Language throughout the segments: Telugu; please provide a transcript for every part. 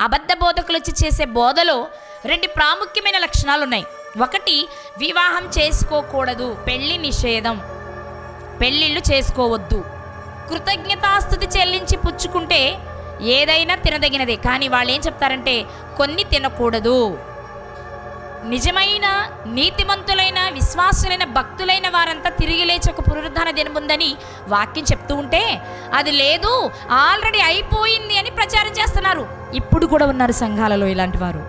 అబద్ధ బోధకులు వచ్చి చేసే బోధలో 2 ప్రాముఖ్యమైన లక్షణాలు ఉన్నాయి. ఒకటి, వివాహం చేసుకోకూడదు, పెళ్లి నిషేధం, పెళ్ళిళ్ళు చేసుకోవద్దు. కృతజ్ఞతాస్తుతి చెల్లించి పుచ్చుకుంటే ఏదైనా తినదగినదే, కానీ వాళ్ళు ఏం చెప్తారంటే కొన్ని తినకూడదు. నిజమైన నీతిమంతులైన విశ్వాసులైన భక్తులైన వారంతా తిరిగి లేచి ఒక పునరుద్ధాన దినముందని వాక్యం చెప్తూ ఉంటే అది లేదు, ఆల్రెడీ అయిపోయింది అని ప్రచారం చేస్తున్నారు. ఇప్పుడు కూడా ఉన్నారు సంఘాలలో ఇలాంటి వారు.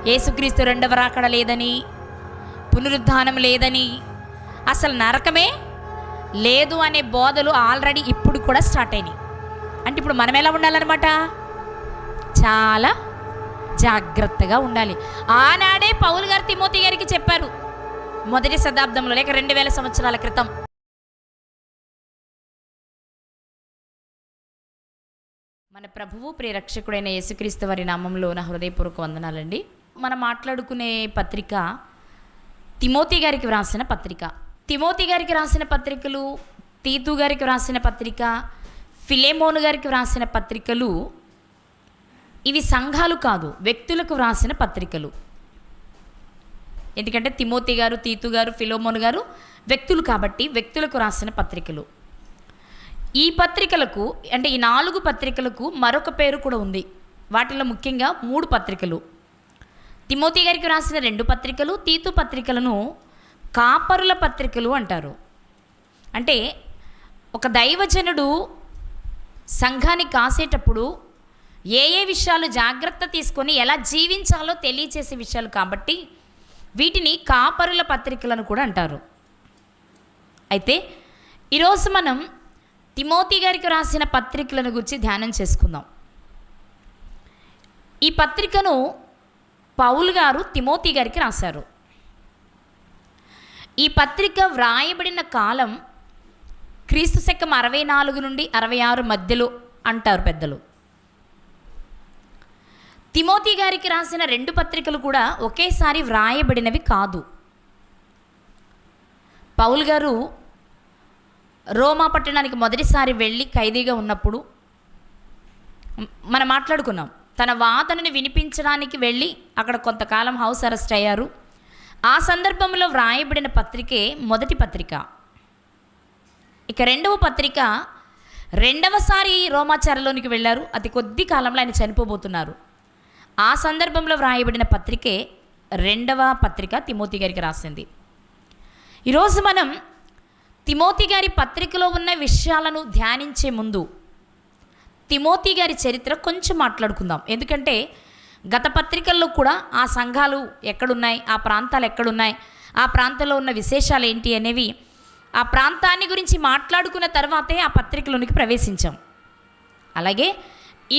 యేసుక్రీస్తు 2వ రాకడ లేదని, పునరుద్ధానం లేదని, అసలు నరకమే లేదు అనే బోధలు ఆల్రెడీ ఇప్పుడు కూడా స్టార్ట్ అయినాయి. అంటే ఇప్పుడు మనం ఎలా ఉండాలన్నమాట? చాలా జాగ్రత్తగా ఉండాలి. ఆనాడే పౌలు గారు తిమోతి గారికి చెప్పారు, మొదటి శతాబ్దంలో లేక 2000 సంవత్సరాల క్రితం. మన ప్రభువు ప్రియరక్షకుడైన యేసుక్రీస్తు వారి నామంలో నా హృదయపూర్వక వందనాలండి. మనం మాట్లాడుకునే పత్రిక తిమోతి గారికి వ్రాసిన పత్రిక. తిమోతి గారికి రాసిన పత్రికలు, తీతు గారికి వ్రాసిన పత్రిక, ఫిలెమోను గారికి వ్రాసిన పత్రికలు ఇవి సంఘాలు కాదు, వ్యక్తులకు వ్రాసిన పత్రికలు. ఎందుకంటే తిమోతి గారు, తీతు గారు, ఫిలెమోను గారు వ్యక్తులు కాబట్టి వ్యక్తులకు రాసిన పత్రికలు. ఈ పత్రికలకు అంటే ఈ 4 పత్రికలకు మరొక పేరు కూడా ఉంది. వాటిలో ముఖ్యంగా 3 పత్రికలు. తిమోతి గారికి రాసిన 2 పత్రికలు, తీతు పత్రికలను కాపరుల పత్రికలు అంటారు. అంటే ఒక దైవజనుడు సంఘాన్ని కాసేటప్పుడు ఏ విషయాలు జాగ్రత్త తీసుకొని ఎలా జీవించాలో తెలియచేసే విషయాలు కాబట్టి వీటిని కాపరుల పత్రికలను కూడా అంటారు. అయితే ఈరోజు మనం తిమోతి గారికి రాసిన పత్రికలను గురించి ధ్యానం చేసుకుందాం. ఈ పత్రికను పౌలు గారు తిమోతి గారికి రాశారు. ఈ పత్రిక వ్రాయబడిన కాలం క్రీస్తు శకం 64 నుండి 66 మధ్యలో అంటారు పెద్దలు. తిమోతి గారికి రాసిన 2 పత్రికలు కూడా ఒకేసారి వ్రాయబడినవి కాదు. పౌలు గారు రోమా పట్టణానికి మొదటిసారి వెళ్ళి ఖైదీగా ఉన్నప్పుడు మనం మాట్లాడుకున్నాం. తన వాదనని వినిపించడానికి వెళ్ళి అక్కడ కొంతకాలం హౌస్ అరెస్ట్ అయ్యారు. ఆ సందర్భంలో వ్రాయబడిన పత్రికే మొదటి పత్రిక. ఇక 2వ పత్రిక 2వసారి రోమాచారలోనికి వెళ్ళారు. అతి కొద్ది కాలంలో ఆయన చనిపోబోతున్నారు. ఆ సందర్భంలో వ్రాయబడిన పత్రికే 2వ పత్రిక తిమోతి గారికి రాసింది. ఈరోజు మనం తిమోతి గారి పత్రికలో ఉన్న విషయాలను ధ్యానించే ముందు తిమోతి గారి చరిత్ర కొంచెం మాట్లాడుకుందాం. ఎందుకంటే గత పత్రికల్లో కూడా ఆ సంఘాలు ఎక్కడున్నాయి, ఆ ప్రాంతాలు ఎక్కడున్నాయి, ఆ ప్రాంతంలో ఉన్న విశేషాలు ఏంటి అనేవి ఆ ప్రాంతాన్ని గురించి మాట్లాడుకున్న తర్వాతే ఆ పత్రికలోనికి ప్రవేశించాం. అలాగే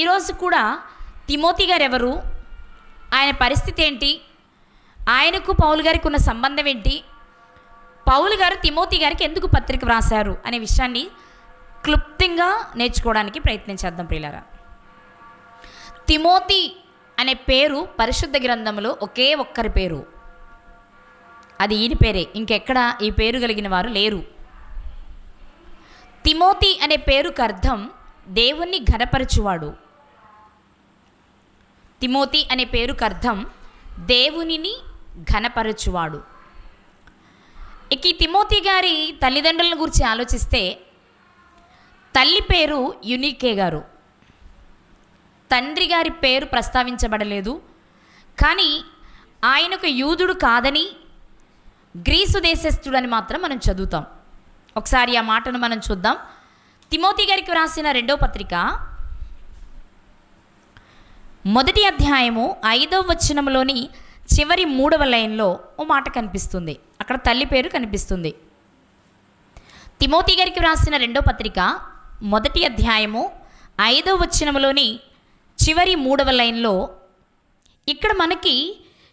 ఈరోజు కూడా తిమోతి గారు ఎవరు, ఆయన పరిస్థితి ఏంటి, ఆయనకు పౌలు గారికి ఉన్న సంబంధం ఏంటి, పౌలు గారు తిమోతి గారికి ఎందుకు పత్రిక వ్రాశారు అనే విషయాన్ని క్లుప్తంగా నేర్చుకోవడానికి ప్రయత్నం చేద్దాం ప్రియులారా. తిమోతి అనే పేరు పరిశుద్ధ గ్రంథంలో ఒకే ఒక్కరి పేరు, అది ఈయన పేరే. ఇంకెక్కడ ఈ పేరు కలిగిన వారు లేరు. తిమోతి అనే పేరుకు అర్థం దేవుణ్ణి ఘనపరచువాడు. తిమోతి అనే పేరుకు అర్థం దేవునిని ఘనపరచువాడు. ఇక ఈ తిమోతి గారి తల్లిదండ్రులను గురించి ఆలోచిస్తే తల్లి పేరు యునీకే గారు, తండ్రి గారి పేరు ప్రస్తావించబడలేదు. కానీ ఆయనకు యూదుడు కాదని గ్రీసు దేశస్థుడని మాత్రం మనం చదువుతాం. ఒకసారి ఆ మాటను మనం చూద్దాం. తిమోతి గారికి వ్రాసిన 2వ పత్రిక 1వ అధ్యాయము 5వ వచనంలోని చివరి 3వ లైన్లో ఓ మాట కనిపిస్తుంది. అక్కడ తల్లి పేరు కనిపిస్తుంది. తిమోతి గారికి వ్రాసిన 2వ పత్రిక 1వ అధ్యాయము 5వ వచనంలోని చివరి 3వ లైన్లో ఇక్కడ మనకి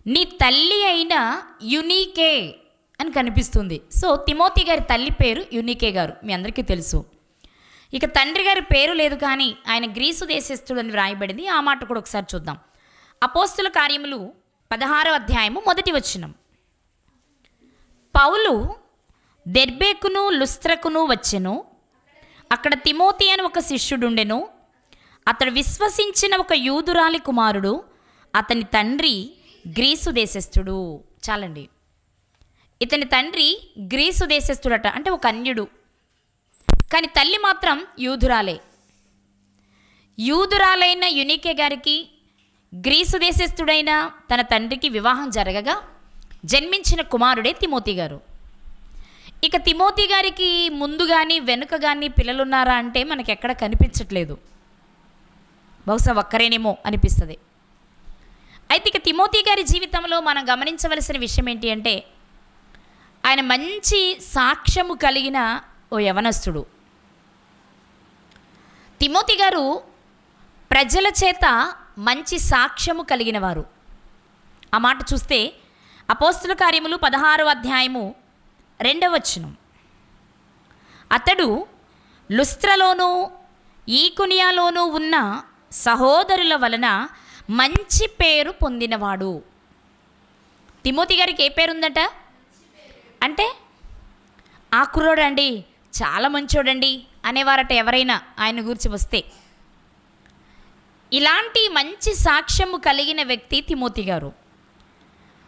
నీ తల్లి అయిన యునీకే అని కనిపిస్తుంది. సో తిమోతి గారి తల్లి పేరు యునీకే గారు, మీ అందరికీ తెలుసు. ఇక తండ్రి గారి పేరు లేదు, కానీ ఆయన గ్రీసు దేశస్థుడని వ్రాయబడింది. ఆ మాట కూడా ఒకసారి చూద్దాం. అపోస్తుల కార్యములు 16వ అధ్యాయము 1వ వచనం. పౌలు దెర్బేకును లుస్త్రకును వచ్చెను. అక్కడ తిమోతి అని ఒక శిష్యుడుండెను. అతడు విశ్వసించిన ఒక యూదురాలి కుమారుడు, అతని తండ్రి గ్రీసు దేశస్థుడు. చాలండి. ఇతని తండ్రి గ్రీసు దేశస్థుడట, అంటే ఒక అన్యుడు. కానీ తల్లి మాత్రం యూదురాలే. యూదురాలైన యునికే గారికి గ్రీసు దేశస్థుడైన తన తండ్రికి వివాహం జరగగా జన్మించిన కుమారుడే తిమోతి గారు. ఇక తిమోతి గారికి ముందు కానీ వెనుక కానీ పిల్లలున్నారా అంటే మనకి ఎక్కడ కనిపించట్లేదు. బహుశా ఒక్కరేనేమో అనిపిస్తుంది. అయితే ఇక తిమోతి గారి జీవితంలో మనం గమనించవలసిన విషయం ఏంటి అంటే, ఆయన మంచి సాక్ష్యము కలిగిన ఓ యవనస్తుడు. తిమోతి గారు ప్రజల చేత మంచి సాక్ష్యము కలిగిన వారు. ఆ మాట చూస్తే అపోస్తుల కార్యములు 16వ అధ్యాయము 2వ వచనం. అతడు లుస్త్రలోనూ ఈకొనియాలోనూ ఉన్న సహోదరుల వలన మంచి పేరు పొందినవాడు. తిమోతి గారికి ఏ పేరుందట అంటే, ఆ కుర్రోడండి చాలా మంచోడండి అనేవారట ఎవరైనా ఆయన గురించి వస్తే. ఇలాంటి మంచి సాక్ష్యము కలిగిన వ్యక్తి తిమోతి గారు.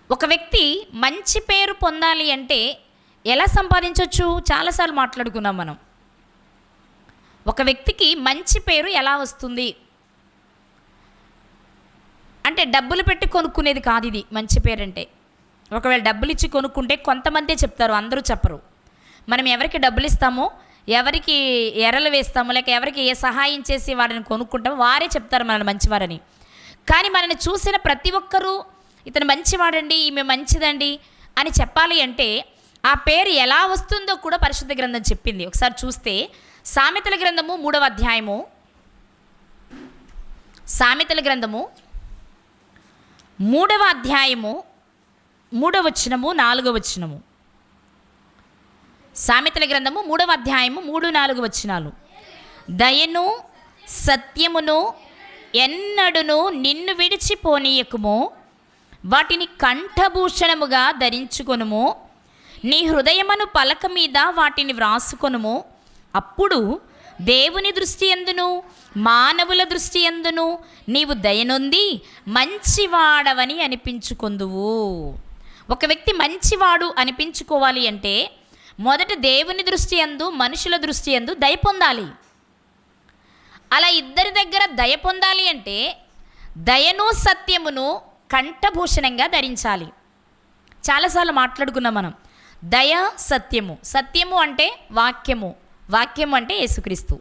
ఒక వ్యక్తి మంచి పేరు పొందాలి అంటే ఎలా సంపాదించవచ్చు? చాలాసార్లు మాట్లాడుకున్నాం మనం. ఒక వ్యక్తికి మంచి పేరు ఎలా వస్తుంది అంటే, డబ్బులు పెట్టి కొనుక్కునేది కాదు ఇది మంచి పేరు అంటే. ఒకవేళ డబ్బులు ఇచ్చి కొనుక్కుంటే కొంతమందే చెప్తారు, అందరూ చెప్పరు. మనం ఎవరికి డబ్బులు ఇస్తామో, ఎవరికి ఎరలు వేస్తామో, లేక ఎవరికి ఏ సహాయం చేసి వారిని కొనుక్కుంటామో వారే చెప్తారు మనల్ని మంచివారని. కానీ మనల్ని చూసిన ప్రతి ఒక్కరూ ఇతను మంచివాడండి, ఈమె మంచిదండి అని చెప్పాలి అంటే ఆ పేరు ఎలా వస్తుందో కూడా పరిశుద్ధ గ్రంథం చెప్పింది. ఒకసారి చూస్తే సామెతల గ్రంథము 3వ అధ్యాయము, సామెతల గ్రంథము 3వ అధ్యాయము 3వ వచనము 4వ వచనము. సామెతల గ్రంథము 3వ అధ్యాయము 3-4 వచనాలు. దయను సత్యమును ఎన్నడును నిన్ను విడిచిపోనీయకుము, వాటిని కంఠభూషణముగా ధరించుకొనుము, నీ హృదయమును పలక మీద వాటిని వ్రాసుకొనుము. అప్పుడు దేవుని దృష్టి యందును మానవుల దృష్టి యందును నీవు దయనొంది మంచివాడవని అనిపించుకొందువు. ఒక వ్యక్తి మంచివాడు అనిపించుకోవాలి అంటే మొదట దేవుని దృష్టి యందు మనుషుల దృష్టి యందు దయ పొందాలి. అలా ఇద్దరి దగ్గర దయ పొందాలి అంటే దయను సత్యమును కంఠభూషణంగా ధరించాలి. చాలాసార్లు మాట్లాడుకున్నాం మనం. దయ సత్యము. సత్యము అంటే వాక్యము, వాక్యము అంటే యేసుక్రీస్తు.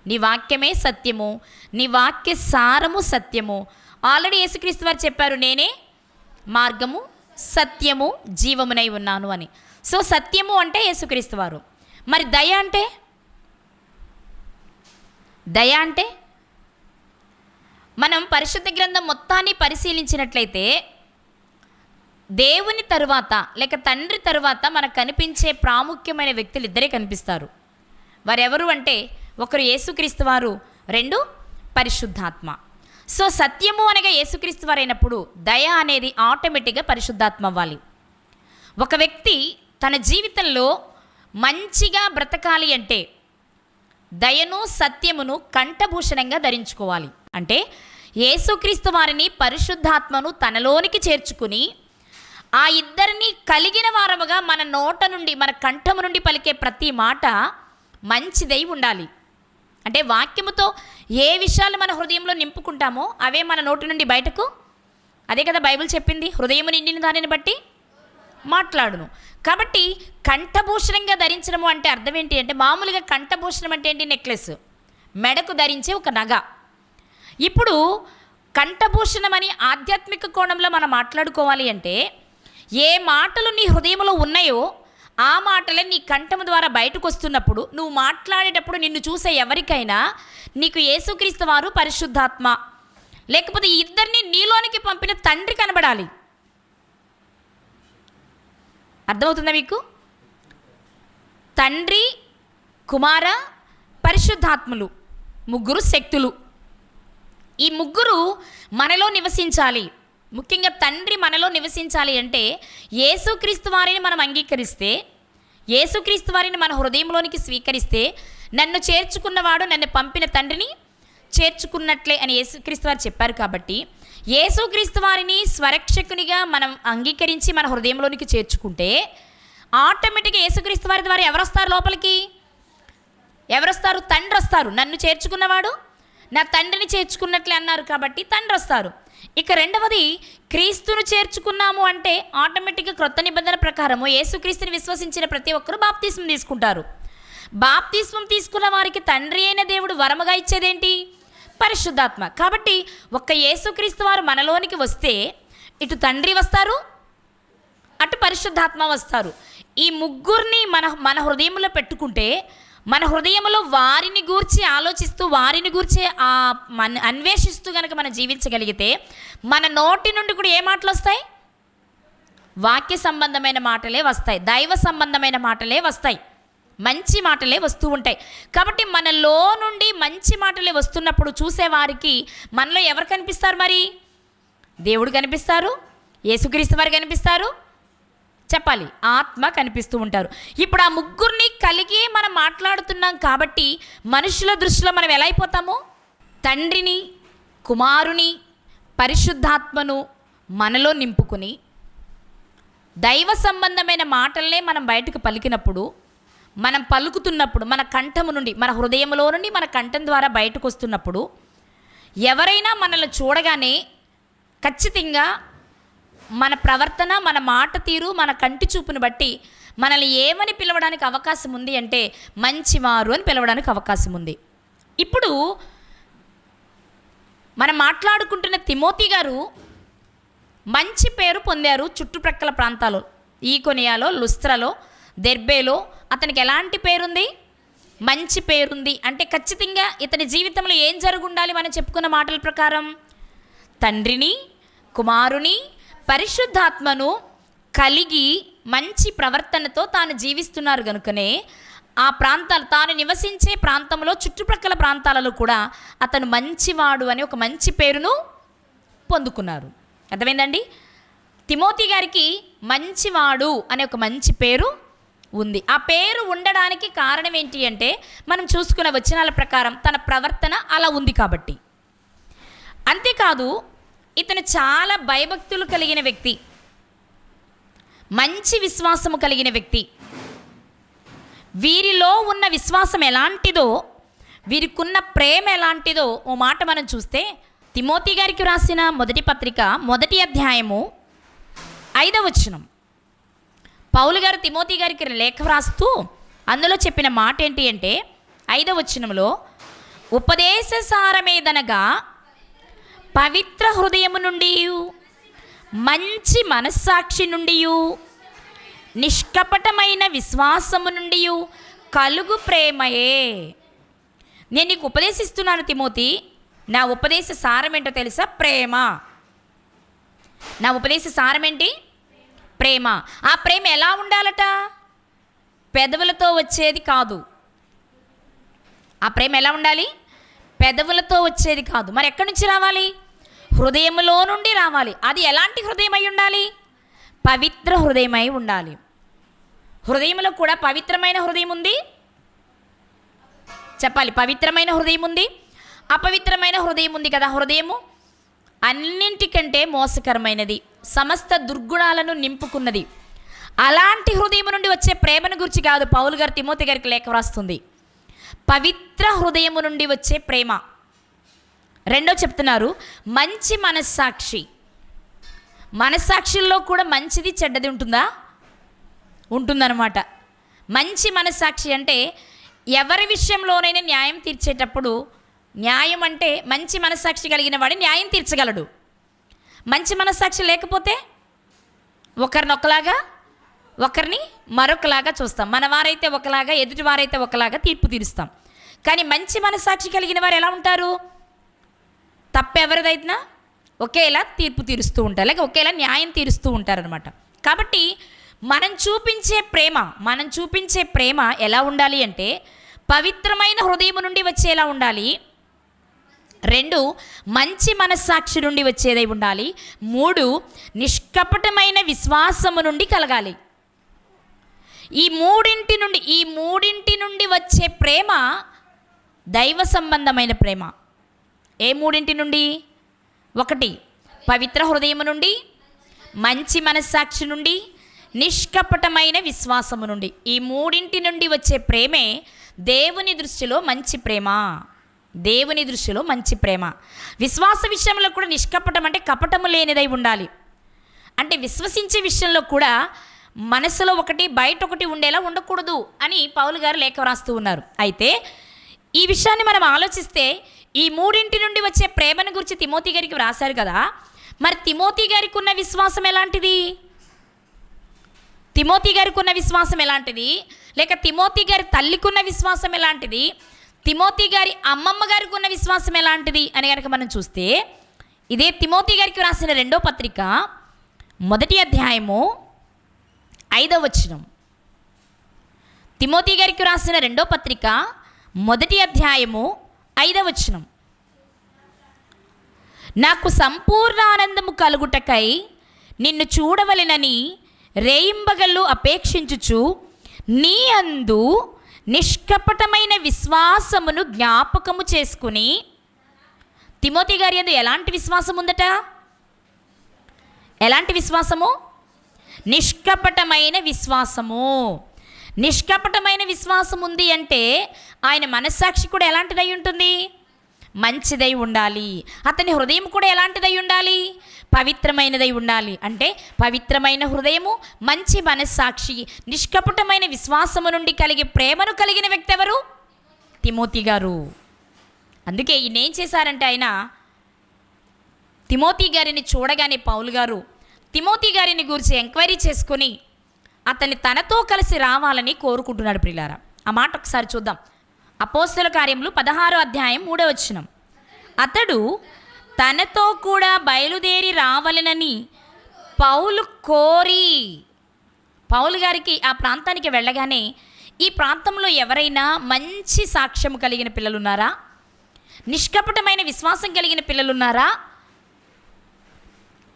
నీ వాక్యమే సత్యము, నీ వాక్య సారము సత్యము. ఆల్రెడీ యేసుక్రీస్తు వారు చెప్పారు, నేనే మార్గము సత్యము జీవమునై ఉన్నాను అని. సో సత్యము అంటే యేసుక్రీస్తు వారు. మరి దయ అంటే, దయ అంటే మనం పరిశుద్ధ గ్రంథం మొత్తాన్ని పరిశీలించినట్లయితే దేవుని తరువాత లేక తండ్రి తరువాత మనకు కనిపించే ప్రాముఖ్యమైన వ్యక్తులు ఇద్దరే కనిపిస్తారు. వారెవరు అంటే, ఒకరు యేసుక్రీస్తు వారు, 2 పరిశుద్ధాత్మ. సో సత్యము అనగా యేసుక్రీస్తు వారు అయినప్పుడు దయ అనేది ఆటోమేటిక్గా పరిశుద్ధాత్మ అవ్వాలి. ఒక వ్యక్తి తన జీవితంలో మంచిగా బ్రతకాలి అంటే దయను సత్యమును కంఠభూషణంగా ధరించుకోవాలి. అంటే యేసుక్రీస్తు వారిని పరిశుద్ధాత్మను తనలోనికి చేర్చుకుని ఆ ఇద్దరిని కలిగిన వారముగా మన నోట నుండి మన కంఠము నుండి పలికే ప్రతి మాట మంచిదై ఉండాలి. అంటే వాక్యముతో ఏ విషయాలు మన హృదయంలో నింపుకుంటామో అవే మన నోటి నుండి బయటకు, అదే కదా బైబిల్ చెప్పింది, హృదయము నిండిన దానిని బట్టి మాట్లాడును. కాబట్టి కంఠభూషణంగా ధరించడము అంటే అర్థం ఏంటి అంటే, మామూలుగా కంఠభూషణం అంటే ఏంటి, నెక్లెస్, మెడకు ధరించే ఒక నగ. ఇప్పుడు కంఠభూషణం అని ఆధ్యాత్మిక కోణంలో మనం మాట్లాడుకోవాలి అంటే, ఏ మాటలు నీ హృదయంలో ఉన్నాయో ఆ మాటలే నీ కంఠము ద్వారా బయటకు వస్తున్నప్పుడు నువ్వు మాట్లాడేటప్పుడు నిన్ను చూసే ఎవరికైనా నీకు యేసుక్రీస్తు వారు పరిశుద్ధాత్మ లేకపోతే ఈ ఇద్దరిని నీలోనికి పంపిన తండ్రి కనబడాలి. అర్థమవుతుందా మీకు? తండ్రి, కుమార, పరిశుద్ధాత్ములు, ముగ్గురు శక్తులు. ఈ ముగ్గురు మనలో నివసించాలి. ముఖ్యంగా తండ్రి మనలో నివసించాలి అంటే యేసుక్రీస్తు వారిని మనం అంగీకరిస్తే, యేసుక్రీస్తు వారిని మన హృదయంలోనికి స్వీకరిస్తే, నన్ను చేర్చుకున్నవాడు నన్ను పంపిన తండ్రిని చేర్చుకున్నట్లే అని యేసుక్రీస్తు వారు చెప్పారు. కాబట్టి యేసుక్రీస్తు వారిని స్వరక్షకునిగా మనం అంగీకరించి మన హృదయంలోనికి చేర్చుకుంటే ఆటోమేటిక్గా యేసుక్రీస్తు వారి ద్వారా ఎవరు వస్తారు లోపలికి? ఎవరొస్తారు? తండ్రి వస్తారు. నన్ను చేర్చుకున్నవాడు నా తండ్రిని చేర్చుకున్నట్లే అన్నారు కాబట్టి తండ్రి వస్తారు. ఇక రెండవది, క్రీస్తును చేర్చుకున్నాము అంటే ఆటోమేటిక్గా క్రొత్త నిబంధన ప్రకారము యేసుక్రీస్తుని విశ్వసించిన ప్రతి ఒక్కరూ బాప్తిస్మం తీసుకుంటారు. బాప్తిస్మం తీసుకున్న వారికి తండ్రి అయిన దేవుడు వరముగా ఇచ్చేదేంటి? పరిశుద్ధాత్మ. కాబట్టి ఒక్క యేసుక్రీస్తు వారు మనలోనికి వస్తే ఇటు తండ్రి వస్తారు, అటు పరిశుద్ధాత్మ వస్తారు. ఈ ముగ్గురిని మన హృదయంలో పెట్టుకుంటే, మన హృదయంలో వారిని గూర్చి ఆలోచిస్తూ వారిని గూర్చి అన్వేషిస్తూ కనుక మనం జీవించగలిగితే మన నోటి నుండి కూడా ఏ మాటలు వస్తాయి? వాక్య సంబంధమైన మాటలే వస్తాయి, దైవ సంబంధమైన మాటలే వస్తాయి, మంచి మాటలే వస్తూ ఉంటాయి. కాబట్టి మనలో నుండి మంచి మాటలే వస్తున్నప్పుడు చూసేవారికి మనలో ఎవరు కనిపిస్తారు? మరి దేవుడు కనిపిస్తారు, యేసుక్రీస్తు వారు కనిపిస్తారు, చెప్పాలి ఆత్మ కనిపిస్తూ ఉంటారు. ఇప్పుడు ఆ ముగ్గురిని కలిగి మనం మాట్లాడుతున్నాం కాబట్టి మనుషుల దృష్టిలో మనం ఎలా అయిపోతాము? తండ్రిని, కుమారుని, పరిశుద్ధాత్మను మనలో నింపుకుని దైవ సంబంధమైన మాటలనే మనం బయటకు పలికినప్పుడు, మనం పలుకుతున్నప్పుడు మన కంఠము నుండి, మన హృదయంలో నుండి మన కంఠం ద్వారా బయటకు వస్తున్నప్పుడు ఎవరైనా మనల్ని చూడగానే ఖచ్చితంగా మన ప్రవర్తన, మన మాట తీరు, మన కంటి చూపును బట్టి మనల్ని ఏమని పిలవడానికి అవకాశం ఉంది అంటే మంచివారు అని పిలవడానికి అవకాశం ఉంది. ఇప్పుడు మనం మాట్లాడుకుంటున్న తిమోతి గారు మంచి పేరు పొందారు చుట్టుప్రక్కల ప్రాంతాలు. ఈకొనియాలో, లుస్త్రలో, దెర్బేలో అతనికి ఎలాంటి పేరుంది? మంచి పేరుంది. అంటే ఖచ్చితంగా ఇతని జీవితంలో ఏం జరుగుండాలి? మనం చెప్పుకున్న మాటల ప్రకారం తండ్రిని, కుమారుని, పరిశుద్ధాత్మను కలిగి మంచి ప్రవర్తనతో తాను జీవిస్తున్నారు కనుకనే ఆ ప్రాంతాలు, తాను నివసించే ప్రాంతంలో చుట్టుప్రక్కల ప్రాంతాలలో కూడా అతను మంచివాడు అని ఒక మంచి పేరును పొందుకున్నారు. అర్థమైందండి? తిమోతి గారికి మంచివాడు అనే ఒక మంచి పేరు ఉంది. ఆ పేరు ఉండడానికి కారణం ఏంటి అంటే మనం చూసుకున్న వచనాల ప్రకారం తన ప్రవర్తన అలా ఉంది కాబట్టి. అంతేకాదు, ఇతను చాలా భయభక్తులు కలిగిన వ్యక్తి, మంచి విశ్వాసము కలిగిన వ్యక్తి. వీరిలో ఉన్న విశ్వాసం ఎలాంటిదో, వీరికున్న ప్రేమ ఎలాంటిదో ఓ మాట మనం చూస్తే తిమోతి గారికి రాసిన మొదటి పత్రిక 1వ అధ్యాయము 5వ వచనం. పౌలు గారు తిమోతి గారికి లేఖ వ్రాస్తూ అందులో చెప్పిన మాట ఏంటి అంటే 5వ వచనంలో, ఉపదేశ సారమేదనగా పవిత్ర హృదయము నుండి, మంచి మనస్సాక్షి నుండి, నిష్కపటమైన విశ్వాసము నుండి కలుగు ప్రేమయే. నేను నీకు ఉపదేశిస్తున్నాను తిమోతి. నా ఉపదేశ సారం ఏంటో తెలుసా? ప్రేమ. నా ఉపదేశ సారం ఏంటి? ప్రేమ. ఆ ప్రేమ ఎలా ఉండాలట? పెదవులతో వచ్చేది కాదు. ఆ ప్రేమ ఎలా ఉండాలి? పెదవులతో వచ్చేది కాదు. మరి ఎక్కడి నుంచి రావాలి? హృదయంలో నుండి రావాలి. అది ఎలాంటి హృదయం అయి ఉండాలి? పవిత్ర హృదయమై ఉండాలి. హృదయంలో కూడా పవిత్రమైన హృదయం ఉంది, చెప్పాలి. పవిత్రమైన హృదయం ఉంది, అపవిత్రమైన హృదయం ఉంది కదా. హృదయము అన్నింటికంటే మోసకరమైనది, సమస్త దుర్గుణాలను నింపుకున్నది. అలాంటి హృదయం నుండి వచ్చే ప్రేమను గురించి కాదు పౌలు గారు తిమోతి గారికి లేఖ వ్రాస్తుంది. పవిత్ర హృదయము నుండి వచ్చే ప్రేమ. రెండో చెప్తున్నారు, మంచి మనస్సాక్షి. మనస్సాక్షుల్లో కూడా మంచిది చెడ్డది ఉంటుందా? ఉంటుందన్నమాట. మంచి మనస్సాక్షి అంటే ఎవరి విషయంలోనైనా న్యాయం తీర్చేటప్పుడు, న్యాయం అంటే మంచి మనస్సాక్షి కలిగిన వాడు న్యాయం తీర్చగలడు. మంచి మనస్సాక్షి లేకపోతే ఒకరిని ఒకలాగా, ఒకరిని మరొకలాగా చూస్తాం. మన వారైతే ఒకలాగా, ఎదుటి వారైతే ఒకలాగా తీర్పు తీరుస్తాం. కానీ మంచి మనస్సాక్షి కలిగిన వారు ఎలా ఉంటారు? తప్పెవరిదైనా ఒకేలా తీర్పు తీరుస్తూ ఉంటారు, లేక ఒకేలా న్యాయం తీరుస్తూ ఉంటారనమాట. కాబట్టి మనం చూపించే ప్రేమ ఎలా ఉండాలి అంటే పవిత్రమైన హృదయం నుండి వచ్చేలా ఉండాలి. 2, మంచి మనస్సాక్షి నుండి వచ్చేదై ఉండాలి. 3, నిష్కపటమైన విశ్వాసము నుండి కలగాలి. ఈ మూడింటి నుండి వచ్చే ప్రేమ దైవ సంబంధమైన ప్రేమ. ఏ మూడింటి నుండి? 1 పవిత్ర హృదయము నుండి, మంచి మనస్సాక్షి నుండి, నిష్కపటమైన విశ్వాసము నుండి. ఈ మూడింటి నుండి వచ్చే ప్రేమే దేవుని దృష్టిలో మంచి ప్రేమ. దేవుని దృష్టిలో మంచి ప్రేమ. విశ్వాస విషయంలో కూడా నిష్కపటం అంటే కపటము లేనిదై ఉండాలి. అంటే విశ్వసించే విషయంలో కూడా మనసులో ఒకటి బయట ఒకటి ఉండేలా ఉండకూడదు అని పౌలు గారు లేఖ వ్రాస్తూ ఉన్నారు. అయితే ఈ విషయాన్ని మనం ఆలోచిస్తే ఈ మూడింటి నుండి వచ్చే ప్రేమను గురించి తిమోతి గారికి వ్రాశారు కదా. మరి తిమోతి గారికి ఉన్న విశ్వాసం ఎలాంటిది? తిమోతి గారికి ఉన్న విశ్వాసం ఎలాంటిది? లేక తిమోతి గారి తల్లికి ఉన్న విశ్వాసం ఎలాంటిది? తిమోతి గారి అమ్మమ్మ గారికి ఉన్న విశ్వాసం ఎలాంటిది అని కనుక మనం చూస్తే, ఇదే తిమోతి గారికి రాసిన 2వ పత్రిక 1వ అధ్యాయము 5వ వచనం. తిమోతి గారికి రాసిన 2వ పత్రిక 1వ అధ్యాయము 5వ వచనం. నాకు సంపూర్ణ ఆనందము కలుగుటకై నిన్ను చూడవలెనని రేయింబగళ్ళు అపేక్షించుచు నీ అందు నిష్కపటమైన విశ్వాసమును జ్ఞాపకము చేసుకుని. తిమోతి గారి యందు ఎలాంటి విశ్వాసం ఉందట? ఎలాంటి విశ్వాసము? నిష్కపటమైన విశ్వాసము. నిష్కపటమైన విశ్వాసం ఉంది అంటే ఆయన మనస్సాక్షి కూడా ఎలాంటిదై ఉంటుంది? మంచిదై ఉండాలి. అతని హృదయం కూడా ఎలాంటిదై ఉండాలి? పవిత్రమైనదై ఉండాలి. అంటే పవిత్రమైన హృదయము, మంచి మనస్సాక్షి, నిష్కపటమైన విశ్వాసము నుండి కలిగే ప్రేమను కలిగిన వ్యక్తి ఎవరు? తిమోతి గారు. అందుకే ఈయన ఏం చేశారంటే, ఆయన తిమోతి గారిని చూడగానే పౌలు గారు తిమోతి గారిని గురించి ఎంక్వైరీ చేసుకుని అతన్ని తనతో కలిసి రావాలని కోరుకుంటున్నాడు. ప్రియులారా, ఆ మాట ఒకసారి చూద్దాం. అపోస్తలుల కార్యములు 16వ అధ్యాయం 3వ వచనం. అతడు తనతో కూడా బయలుదేరి రావాలనని పౌలు కోరి. పౌలు గారికి ఆ ప్రాంతానికి వెళ్ళగానే, ఈ ప్రాంతంలో ఎవరైనా మంచి సాక్ష్యం కలిగిన పిల్లలున్నారా? నిష్కపటమైన విశ్వాసం కలిగిన పిల్లలున్నారా?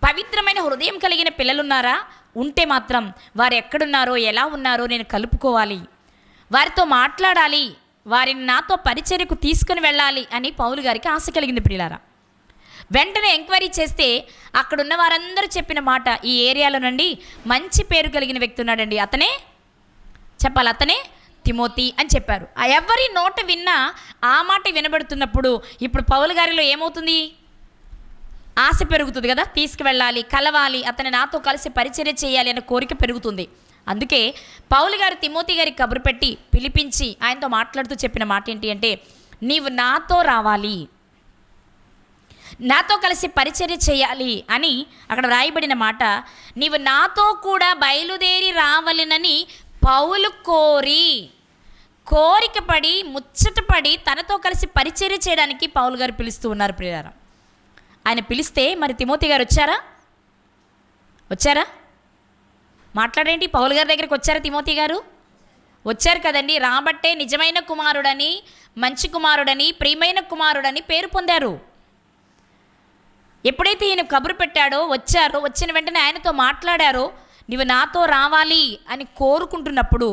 పవిత్రమైన హృదయం కలిగిన పిల్లలున్నారా? ఉంటే మాత్రం వారు ఎక్కడున్నారో, ఎలా ఉన్నారో నేను కలుపుకోవాలి, వారితో మాట్లాడాలి, వారిని నాతో పరిచర్యకు తీసుకుని వెళ్ళాలి అని పౌలు గారికి ఆశ కలిగింది. ప్రియులారా, వెంటనే ఎంక్వైరీ చేస్తే అక్కడున్న వారందరూ చెప్పిన మాట, ఈ ఏరియాలో నుండి మంచి పేరు కలిగిన వ్యక్తి ఉన్నాడండి, అతనే చెప్పాలి, అతనే తిమోతి అని చెప్పారు. ఆ ఎవరి నోట విన్నా ఆ మాట వినబడుతున్నప్పుడు ఇప్పుడు పౌలు గారిలో ఏమవుతుంది? ఆశ పెరుగుతుంది కదా, తీసుకువెళ్ళాలి, కలవాలి, అతను నాతో కలిసి పరిచర్య చేయాలి అనే కోరిక పెరుగుతుంది. అందుకే పౌలు గారు తిమోతి గారికి కబురు పెట్టి పిలిపించి ఆయనతో మాట్లాడుతూ చెప్పిన మాట ఏంటి అంటే, నీవు నాతో రావాలి, నాతో కలిసి పరిచర్య చేయాలి అని అక్కడ రాయబడిన మాట. నీవు నాతో కూడా బయలుదేరి రావాలనని పౌలు కోరికపడి ముచ్చటపడి తనతో కలిసి పరిచర్య చేయడానికి పౌలు గారు పిలుస్తూ ఉన్నారు. ప్రియులారా, ఆయన పిలిస్తే మరి తిమోతి గారు వచ్చారా? మాట్లాడేంటి? పౌలు గారి దగ్గరికి వచ్చారా? తిమోతి గారు వచ్చారు కదండి. రాబట్టే నిజమైన కుమారుడని, మంచి కుమారుడని, ప్రియమైన కుమారుడని పేరు పొందారు. ఎప్పుడైతే ఈయన కబురు పెట్టాడో, వచ్చారో, వచ్చిన వెంటనే ఆయనతో మాట్లాడారో, నీవు నాతో రావాలి అని కోరుకుంటున్నప్పుడు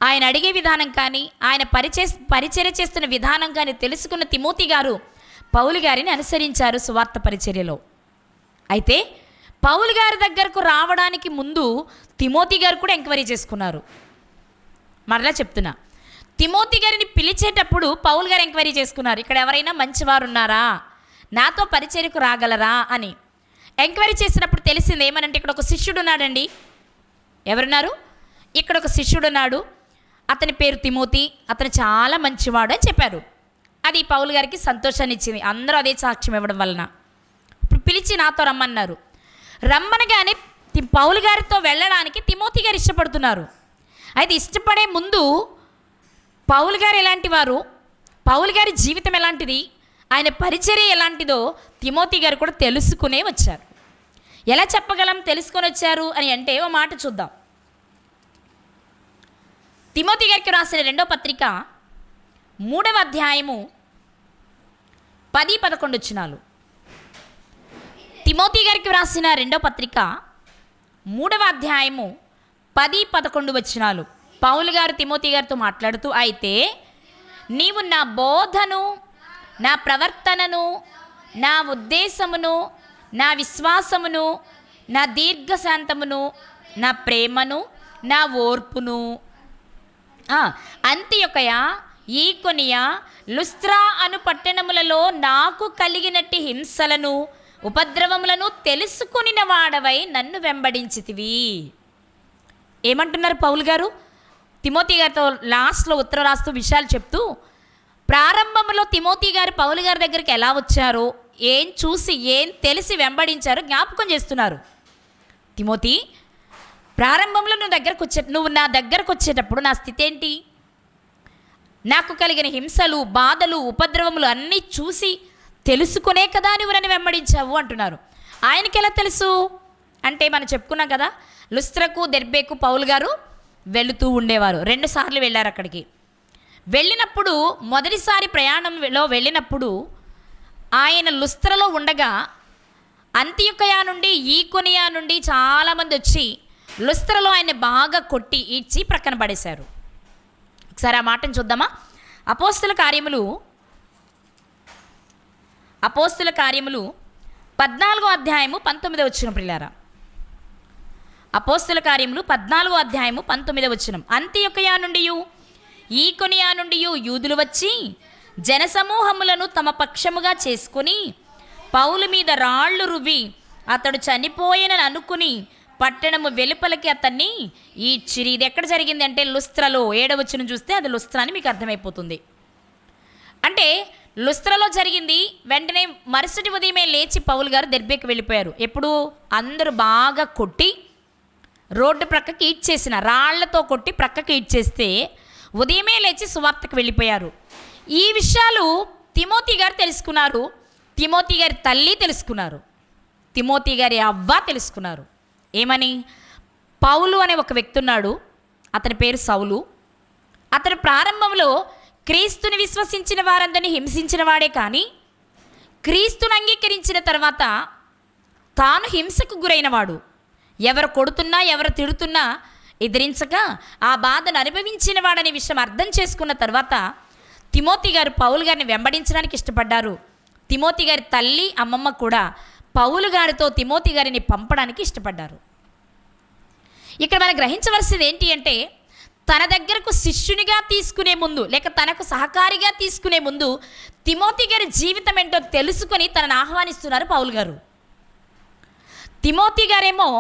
ఆయన అడిగే విధానం కానీ, ఆయన పరిచర్య చేస్తున్న విధానం కానీ తెలుసుకున్న తిమోతి గారు పౌలు గారిని అనుసరించారు సువార్త పరిచర్యలో. అయితే పౌలు గారి దగ్గరకు రావడానికి ముందు తిమోతి గారు కూడా ఎంక్వైరీ చేసుకున్నారు. మరలా చెప్తున్నా, తిమోతి గారిని పిలిచేటప్పుడు పౌలు గారు ఎంక్వైరీ చేసుకున్నారు, ఇక్కడ ఎవరైనా మంచివారు ఉన్నారా, నాతో పరిచర్యకు రాగలరా అని. ఎంక్వైరీ చేసినప్పుడు తెలిసింది ఏమనంటే, ఇక్కడ ఒక శిష్యుడు ఉన్నాడండి. ఎవరున్నారు? ఇక్కడ ఒక శిష్యుడు ఉన్నాడు, అతని పేరు తిమోతి, అతను చాలా మంచివాడు అని చెప్పారు. అది పౌలు గారికి సంతోషాన్ని ఇచ్చింది. అందరూ అదే సాక్ష్యం ఇవ్వడం వలన ఇప్పుడు పిలిచి నాతో రమ్మన్నారు. రమ్మనగానే పౌలు గారితో వెళ్ళడానికి తిమోతి గారు ఇష్టపడుతున్నారు. అయితే ఇష్టపడే ముందు పౌలు గారు ఎలాంటి వారు, పౌలు గారి జీవితం ఎలాంటిది, ఆయన పరిచర్య ఎలాంటిదో తిమోతి గారు కూడా తెలుసుకునే వచ్చారు. ఎలా చెప్పగలం తెలుసుకొని వచ్చారు అని అంటే, ఓ మాట చూద్దాం. తిమోతి గారికి రాసిన 2వ పత్రిక 3వ అధ్యాయము 10-11 వచనాలు. తిమోతి గారికి వ్రాసిన 2వ పత్రిక 3వ అధ్యాయము 10-11 వచనాలు. పౌలు గారు తిమోతి గారితో మాట్లాడుతూ, అయితే నీవు నా బోధను, నా ప్రవర్తనను, నా ఉద్దేశమును, నా విశ్వాసమును, నా దీర్ఘశాంతమును, నా ప్రేమను, నా ఓర్పును, అంతియొకయ, ఈకొనియ, లుస్త్రా అను పట్టణములలో నాకు కలిగినట్టి హింసలను ఉపద్రవములను తెలుసుకొనిన వాడవై నన్ను వెంబడించితివి. ఏమంటున్నారు పౌలు గారు? తిమోతి గారితో లాస్ట్లో ఉత్తరం రాస్తూ విషయాలు చెప్తూ, ప్రారంభంలో తిమోతి గారు పౌలు గారి దగ్గరికి ఎలా వచ్చారో, ఏం చూసి ఏం తెలిసి వెంబడించారో జ్ఞాపకం చేస్తున్నారు. తిమోతి, ప్రారంభంలో నువ్వు నా దగ్గరకు వచ్చేటప్పుడు నా స్థితి ఏంటి? నాకు కలిగిన హింసలు, బాధలు, ఉపద్రవములు అన్నీ చూసి తెలుసుకునే కదా నువ్వు నన్ను వెంబడించావు అంటున్నారు. ఆయనకి ఎలా తెలుసు అంటే, మనం చెప్పుకున్నాం కదా, లుస్త్రకు దెర్బేకు పౌలు గారు వెళుతూ ఉండేవారు. 2 సార్లు వెళ్ళారు అక్కడికి. వెళ్ళినప్పుడు మొదటిసారి ప్రయాణంలో వెళ్ళినప్పుడు ఆయన లుస్త్రలో ఉండగా అంతియొకయ నుండి, ఈకొనియా నుండి చాలామంది వచ్చి లుస్త్రలో ఆయన్ని బాగా కొట్టి ఈడ్చి ప్రక్కన పడేశారు. ఒకసారి ఆ మాటను చూద్దామా? అపోస్తుల కార్యములు 14వ అధ్యాయము 19వ వచనం ప్రియులారా. అపోస్తుల కార్యములు 14వ అధ్యాయము 19వ వచనం. అంతియొకయ నుండి, ఈకొనియా నుండి యూదులు వచ్చి జనసమూహములను తమ పక్షముగా చేసుకుని పౌలు మీద రాళ్ళు రువ్వి అతడు చనిపోయినని అనుకుని పట్టణము వెలుపలకి అతన్ని ఈడ్చిరి. ఇది ఎక్కడ జరిగింది అంటే లుస్త్రలో. 7వ వచనం చూస్తే అది లుస్త్ర అని మీకు అర్థమైపోతుంది. అంటే లుస్త్రలో జరిగింది. వెంటనే మరుసటి ఉదయమే లేచి పౌలు గారు దెర్బేకి వెళ్ళిపోయారు. ఎప్పుడు? అందరూ బాగా కొట్టి రోడ్డు ప్రక్కకి ఈడ్చేసిన, రాళ్లతో కొట్టి ప్రక్కకి ఈడ్చేస్తే ఉదయమే లేచి సువార్తకు వెళ్ళిపోయారు. ఈ విషయాలు తిమోతి గారు తెలుసుకున్నారు, తిమోతి గారి తల్లి తెలుసుకున్నారు, తిమోతి గారి అవ్వ తెలుసుకున్నారు. ఏమని? పౌలు అనే ఒక వ్యక్తి ఉన్నాడు, అతని పేరు సౌలు. అతను ప్రారంభంలో క్రీస్తుని విశ్వసించిన వారందరినీ హింసించిన వాడే, కానీ క్రీస్తుని అంగీకరించిన తర్వాత తాను హింసకు గురైనవాడు. ఎవరు కొడుతున్నా, ఎవరు తిడుతున్నా ఎదిరించక ఆ బాధను అనుభవించిన వాడనే విషయం అర్థం చేసుకున్న తర్వాత తిమోతి గారు పౌలు గారిని వెంబడించడానికి ఇష్టపడ్డారు. తిమోతి గారి తల్లి, అమ్మమ్మ కూడా పౌలు గారితో తిమోతి గారిని పంపడానికి ఇష్టపడ్డారు. ఇక్కడ మనం గ్రహించవలసింది ఏంటి అంటే, తన దగ్గరకు శిష్యునిగా తీసుకునే ముందు, లేక తనకు సహకారిగా తీసుకునే ముందు తిమోతి గారి జీవితం ఏంటో తెలుసుకొని తనను ఆహ్వానిస్తున్నారు పౌలు గారు. తిమోతి గారేమో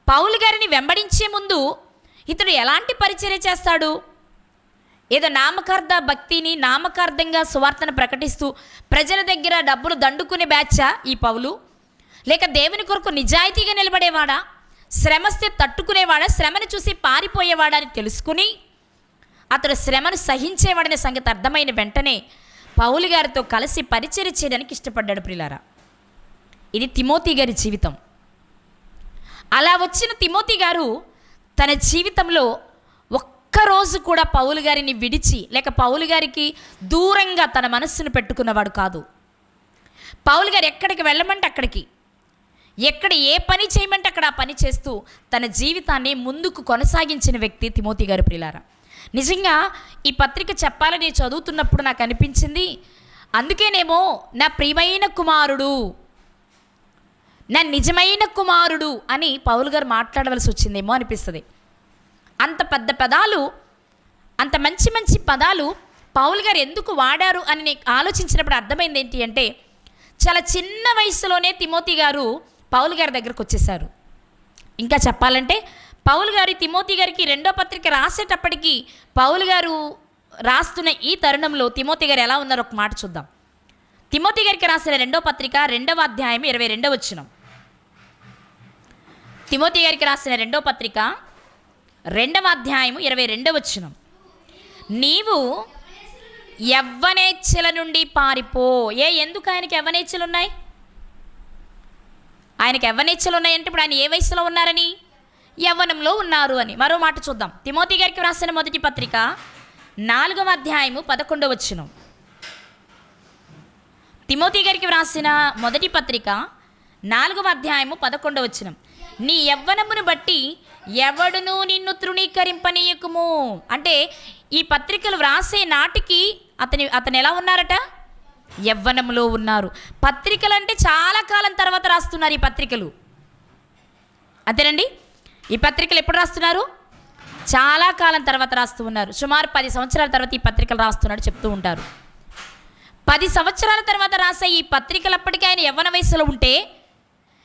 పౌలు గారిని వెంబడించే ముందు ఇతడు ఎలాంటి పరిచర్య చేస్తాడు? ఏదో నామకార్థ భక్తిని, నామకార్థంగా సువార్తను ప్రకటిస్తూ ప్రజల దగ్గర డబ్బులు దండుకునే బ్యాచా ఈ పౌలు? లేక దేవుని కొరకు నిజాయితీగా నిలబడేవాడా? శ్రమస్తే తట్టుకునేవాడా? శ్రమను చూసి పారిపోయేవాడా అని తెలుసుకుని అతడు శ్రమను సహించేవాడనే సంగతి అర్థమైన వెంటనే పౌలు గారితో కలిసి పరిచర్య చేయడానికి ఇష్టపడ్డాడు. ప్రియులారా, ఇది తిమోతి గారి జీవితం. అలా వచ్చిన తిమోతి గారు తన జీవితంలో ఒక్కరోజు కూడా పౌలు గారిని విడిచి, లేక పౌలు గారికి దూరంగా తన మనస్సును పెట్టుకున్నవాడు కాదు. పౌలు గారు ఎక్కడికి వెళ్ళమంటే అక్కడికి, ఎక్కడ ఏ పని చేయమంటే అక్కడ ఆ పని చేస్తూ తన జీవితాన్ని ముందుకు కొనసాగించిన వ్యక్తి తిమోతి గారు. ప్రియులారా, నిజంగా ఈ పత్రిక చెప్పాలని చదువుతున్నప్పుడు నాకు అనిపించింది, అందుకేనేమో నా ప్రియమైన కుమారుడు, నా నిజమైన కుమారుడు అని పౌలు గారు మాట్లాడవలసి వచ్చిందేమో అనిపిస్తుంది. అంత పెద్ద పదాలు, అంత మంచి మంచి పదాలు పౌలు గారు ఎందుకు వాడారు అని ఆలోచించినప్పుడు అర్థమైంది ఏంటి అంటే, చాలా చిన్న వయసులోనే తిమోతి గారు పౌలు గారి దగ్గరకు వచ్చేసారు. ఇంకా చెప్పాలంటే పౌలు గారు తిమోతి గారికి 2వ పత్రిక రాసేటప్పటికి పౌలు గారు రాస్తున్న ఈ తరుణంలో తిమోతి గారు ఎలా ఉన్నారో ఒక మాట చూద్దాం. తిమోతి గారికి రాసిన 2వ పత్రిక 2వ అధ్యాయం 22వ వచనం. తిమోతి గారికి రాసిన 2వ పత్రిక 2వ అధ్యాయం 22వ వచనం. నీవు యవ్వనేచ్ఛల నుండి పారిపో. ఎందుకు ఆయనకి యవ్వనేచ్ఛలు ఉన్నాయి? ఆయనకి యవ్వనేచ్ఛలు ఉన్నాయంటే ఇప్పుడు ఆయన ఏ వయసులో ఉన్నారని? యవ్వనంలో ఉన్నారు అని. మరో మాట చూద్దాం. తిమోతి గారికి రాసిన మొదటి పత్రిక 4వ అధ్యాయము 11వ వచనం. తిమోతి గారికి వ్రాసిన మొదటి పత్రిక 4వ అధ్యాయము 11వ వచనం. నీ యవ్వనమును బట్టి ఎవడును నిన్ను తృణీకరింపనీయకుము. అంటే ఈ పత్రికలు వ్రాసే నాటికి అతను ఎలా ఉన్నారట? యవ్వనంలో ఉన్నారు. పత్రికలు అంటే చాలా కాలం తర్వాత రాస్తున్నారు ఈ పత్రికలు. అంతేనండి, ఈ పత్రికలు ఎప్పుడు రాస్తున్నారు? చాలా కాలం తర్వాత రాస్తూ ఉన్నారు. సుమారు 10 సంవత్సరాల తర్వాత ఈ పత్రికలు రాస్తున్నాడు చెప్తూ ఉంటారు. 10 సంవత్సరాల తర్వాత రాసే ఈ పత్రికలు అప్పటికీ ఆయన యవ్వన వయసులో ఉంటే,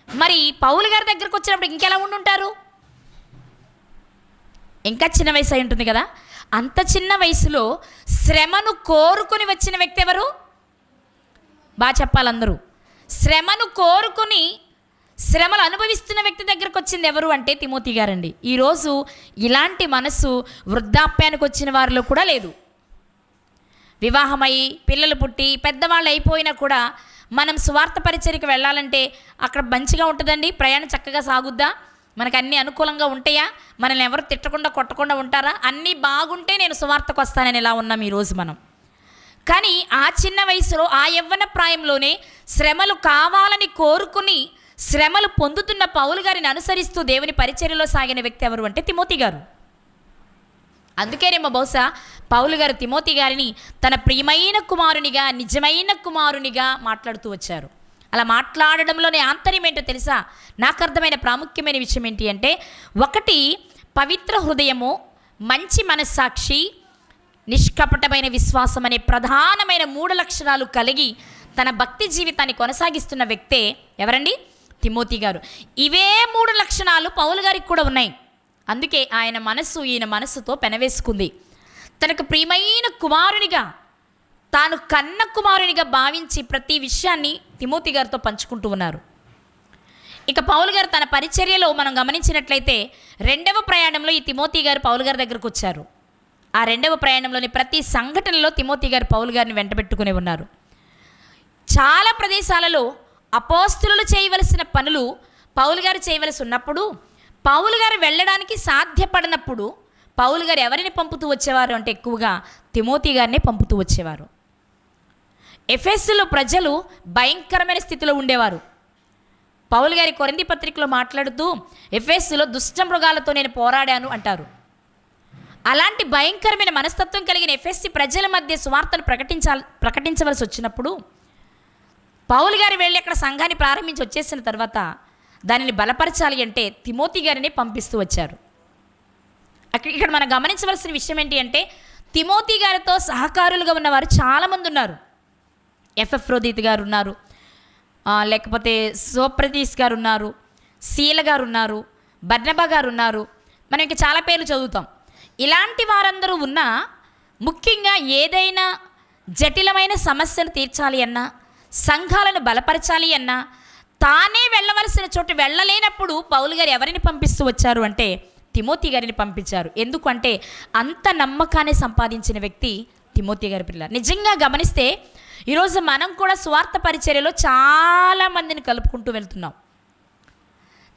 మరి పౌలు గారి దగ్గరకు వచ్చినప్పుడు ఇంకెలా ఉండుంటారు? ఇంకా చిన్న వయసు అయి ఉంటుంది కదా. అంత చిన్న వయసులో శ్రమను కోరుకుని వచ్చిన వ్యక్తి ఎవరు? బాగా చెప్పాలి అందరూ. శ్రమను కోరుకుని శ్రమలు అనుభవిస్తున్న వ్యక్తి దగ్గరకు వచ్చింది ఎవరు అంటే తిమోతి గారండి. ఈరోజు ఇలాంటి మనసు వృద్ధాప్యానికి వచ్చిన వారిలో కూడా లేదు. వివాహమై పిల్లలు పుట్టి పెద్దవాళ్ళు అయిపోయినా కూడా మనం సువార్త పరిచర్యకి వెళ్ళాలంటే అక్కడ మంచిగా ఉంటుందండి, ప్రయాణం చక్కగా సాగుద్దా, మనకు అన్నీ అనుకూలంగా ఉంటాయా, మనల్ని ఎవరు తిట్టకుండా కొట్టకుండా ఉంటారా, అన్నీ బాగుంటే నేను సువార్తకు వస్తానని ఇలా ఉన్నాం ఈరోజు మనం. కానీ ఆ చిన్న వయసులో ఆ యవ్వన ప్రాయంలోనే శ్రమలు కావాలని కోరుకుని శ్రమలు పొందుతున్న పౌలు గారిని అనుసరిస్తూ దేవుని పరిచర్యలో సాగిన వ్యక్తి ఎవరు అంటే తిమోతి గారు. అందుకేనేమో బహుశా పౌలు గారు తిమోతి గారిని తన ప్రియమైన కుమారునిగా, నిజమైన కుమారునిగా మాట్లాడుతూ వచ్చారు. అలా మాట్లాడడంలోనే ఆంతర్యం ఏంటో తెలుసా? నాకు అర్థమైన ప్రాముఖ్యమైన విషయం ఏంటి అంటే, ఒకటి పవిత్ర హృదయము, మంచి మనస్సాక్షి, నిష్కపటమైన విశ్వాసం అనే ప్రధానమైన 3 లక్షణాలు కలిగి తన భక్తి జీవితాన్ని కొనసాగిస్తున్న వ్యక్తే ఎవరండి? తిమోతి గారు. ఇవే 3 లక్షణాలు పౌలు గారికి కూడా ఉన్నాయి. అందుకే ఆయన మనస్సు ఈయన మనస్సుతో పెనవేసుకుంది. తనకు ప్రియమైన కుమారునిగా, తాను కన్న కుమారునిగా భావించి ప్రతి విషయాన్ని తిమోతి గారితో పంచుకుంటూ ఉన్నారు. ఇక పౌలు గారు తన పరిచర్యలో మనం గమనించినట్లయితే 2వ ప్రయాణంలో ఈ తిమోతి గారు పౌలు గారి దగ్గరకు వచ్చారు. ఆ 2వ ప్రయాణంలోని ప్రతి సంఘటనలో తిమోతి గారు పౌలు గారిని వెంటబెట్టుకునే ఉన్నారు. చాలా ప్రదేశాలలో అపోస్తులు చేయవలసిన పనులు పౌలు గారు చేయవలసి ఉన్నప్పుడు, పౌలు గారు వెళ్ళడానికి సాధ్యపడినప్పుడు పౌలు గారు ఎవరిని పంపుతూ వచ్చేవారు అంటే ఎక్కువగా తిమోతి గారిని పంపుతూ వచ్చేవారు. ఎఫెసులో ప్రజలు భయంకరమైన స్థితిలో ఉండేవారు. పౌలు గారి కొరింథీ పత్రికలో మాట్లాడుతూ ఎఫెసులో దుష్ట మృగాలతో నేను పోరాడాను అంటారు. అలాంటి భయంకరమైన మనస్తత్వం కలిగిన ఎఫెసి ప్రజల మధ్య సువార్తను ప్రకటించవలసి వచ్చినప్పుడు పౌలు గారు వెళ్ళి అక్కడ సంఘాన్ని ప్రారంభించి వచ్చేసిన తర్వాత దానిని బలపరచాలి అంటే తిమోతి గారిని పంపిస్తూ వచ్చారు. ఇక్కడ మనం గమనించవలసిన విషయం ఏంటి అంటే, తిమోతి గారితో సహకారులుగా ఉన్నవారు చాలామంది ఉన్నారు. ఎఫ్రోదితు గారు ఉన్నారు, లేకపోతే సోప్రతీస్ గారు ఉన్నారు, శీల గారు ఉన్నారు, బర్నబా గారు ఉన్నారు. మనం ఇంకా చాలా పేర్లు చదువుతాం. ఇలాంటి వారందరూ ఉన్నా, ముఖ్యంగా ఏదైనా జటిలమైన సమస్యను తీర్చాలి అన్నా, సంఘాలను బలపరచాలి అన్నా, తానే వెళ్ళవలసిన చోటు వెళ్ళలేనప్పుడు పౌలు గారు ఎవరిని పంపిస్తూ వచ్చారు అంటే తిమోతి గారిని పంపించారు. ఎందుకంటే అంత నమ్మకాన్ని సంపాదించిన వ్యక్తి తిమోతి గారి పిల్ల. నిజంగా గమనిస్తే ఈరోజు మనం కూడా స్వార్థ పరిచర్యలో చాలామందిని కలుపుకుంటూ వెళ్తున్నాం,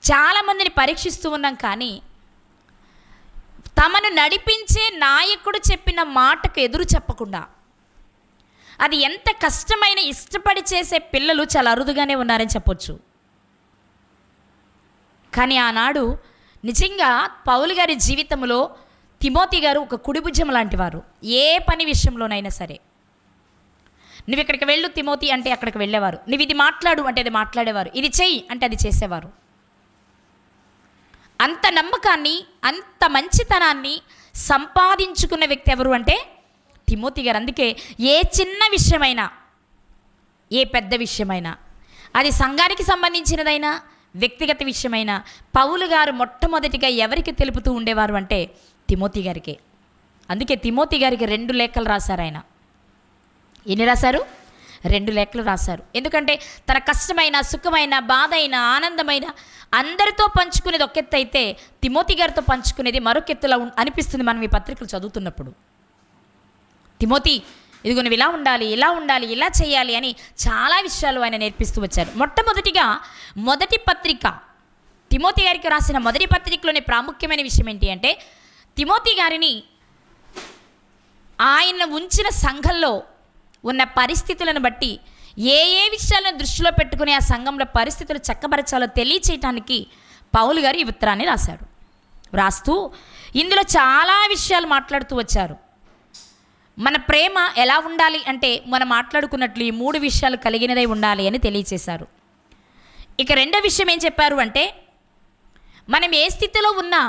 చాలామందిని పరీక్షిస్తూ ఉన్నాం. కానీ తమను నడిపించే నాయకుడు చెప్పిన మాటకు ఎదురు చెప్పకుండా, అది ఎంత కష్టమైన ఇష్టపడి చేసే పిల్లలు చాలా అరుదుగానే ఉన్నారని చెప్పొచ్చు. కానీ ఆనాడు నిజంగా పౌలు గారి జీవితంలో తిమోతి గారు ఒక కుడిభుజం లాంటి వారు. ఏ పని విషయంలోనైనా సరే, నువ్వు ఇక్కడికి వెళ్ళు తిమోతి అంటే అక్కడికి వెళ్ళేవారు, నువ్వు ఇది మాట్లాడు అంటే అది మాట్లాడేవారు, ఇది చెయ్యి అంటే అది చేసేవారు. అంత నమ్మకాన్ని, అంత మంచితనాన్ని సంపాదించుకున్న వ్యక్తి ఎవరు అంటే తిమోతి గారు. అందుకే ఏ చిన్న విషయమైనా, ఏ పెద్ద విషయమైనా, అది సంఘానికి సంబంధించినదైనా వ్యక్తిగత విషయమైనా పౌలు గారు మొట్టమొదటిగా ఎవరికి తెలుపుతూ ఉండేవారు అంటే తిమోతి గారికే. అందుకే తిమోతి గారికి 2 లేఖలు రాశారు ఆయన. ఎన్ని రాశారు? 2 లేఖలు రాశారు. ఎందుకంటే తన కష్టమైన, సుఖమైన, బాధ అయిన, ఆనందమైన అందరితో పంచుకునేది ఒక ఎత్తు అయితే తిమోతి గారితో పంచుకునేది మరొక ఎత్తులా అనిపిస్తుంది మనం ఈ పత్రికలు చదువుతున్నప్పుడు. తిమోతి, ఇదిగో నువ్వు ఇలా ఉండాలి, ఇలా ఉండాలి, ఇలా చేయాలి అని చాలా విషయాలు ఆయన నేర్పిస్తూ వచ్చారు. మొట్టమొదటిగా మొదటి పత్రిక, తిమోతి గారికి రాసిన మొదటి పత్రికలోని ప్రాముఖ్యమైన విషయం ఏంటి అంటే, తిమోతి గారిని ఆయన ఉంచిన సంఘంలో ఉన్న పరిస్థితులను బట్టి ఏ ఏ విషయాలను దృష్టిలో పెట్టుకుని ఆ సంఘంలో పరిస్థితులు చక్కబరచాలో తెలియచేయటానికి పౌలు గారు ఈ ఉత్తరాన్ని రాశాడు. రాస్తూ ఇందులో చాలా విషయాలు మాట్లాడుతూ వచ్చారు. మన ప్రేమ ఎలా ఉండాలి అంటే మనం మాట్లాడుకున్నట్లు ఈ 3 విషయాలు కలిగినదై ఉండాలి అని తెలియచేశారు. ఇక రెండో విషయం ఏం చెప్పారు అంటే, మనం ఏ స్థితిలో ఉన్నా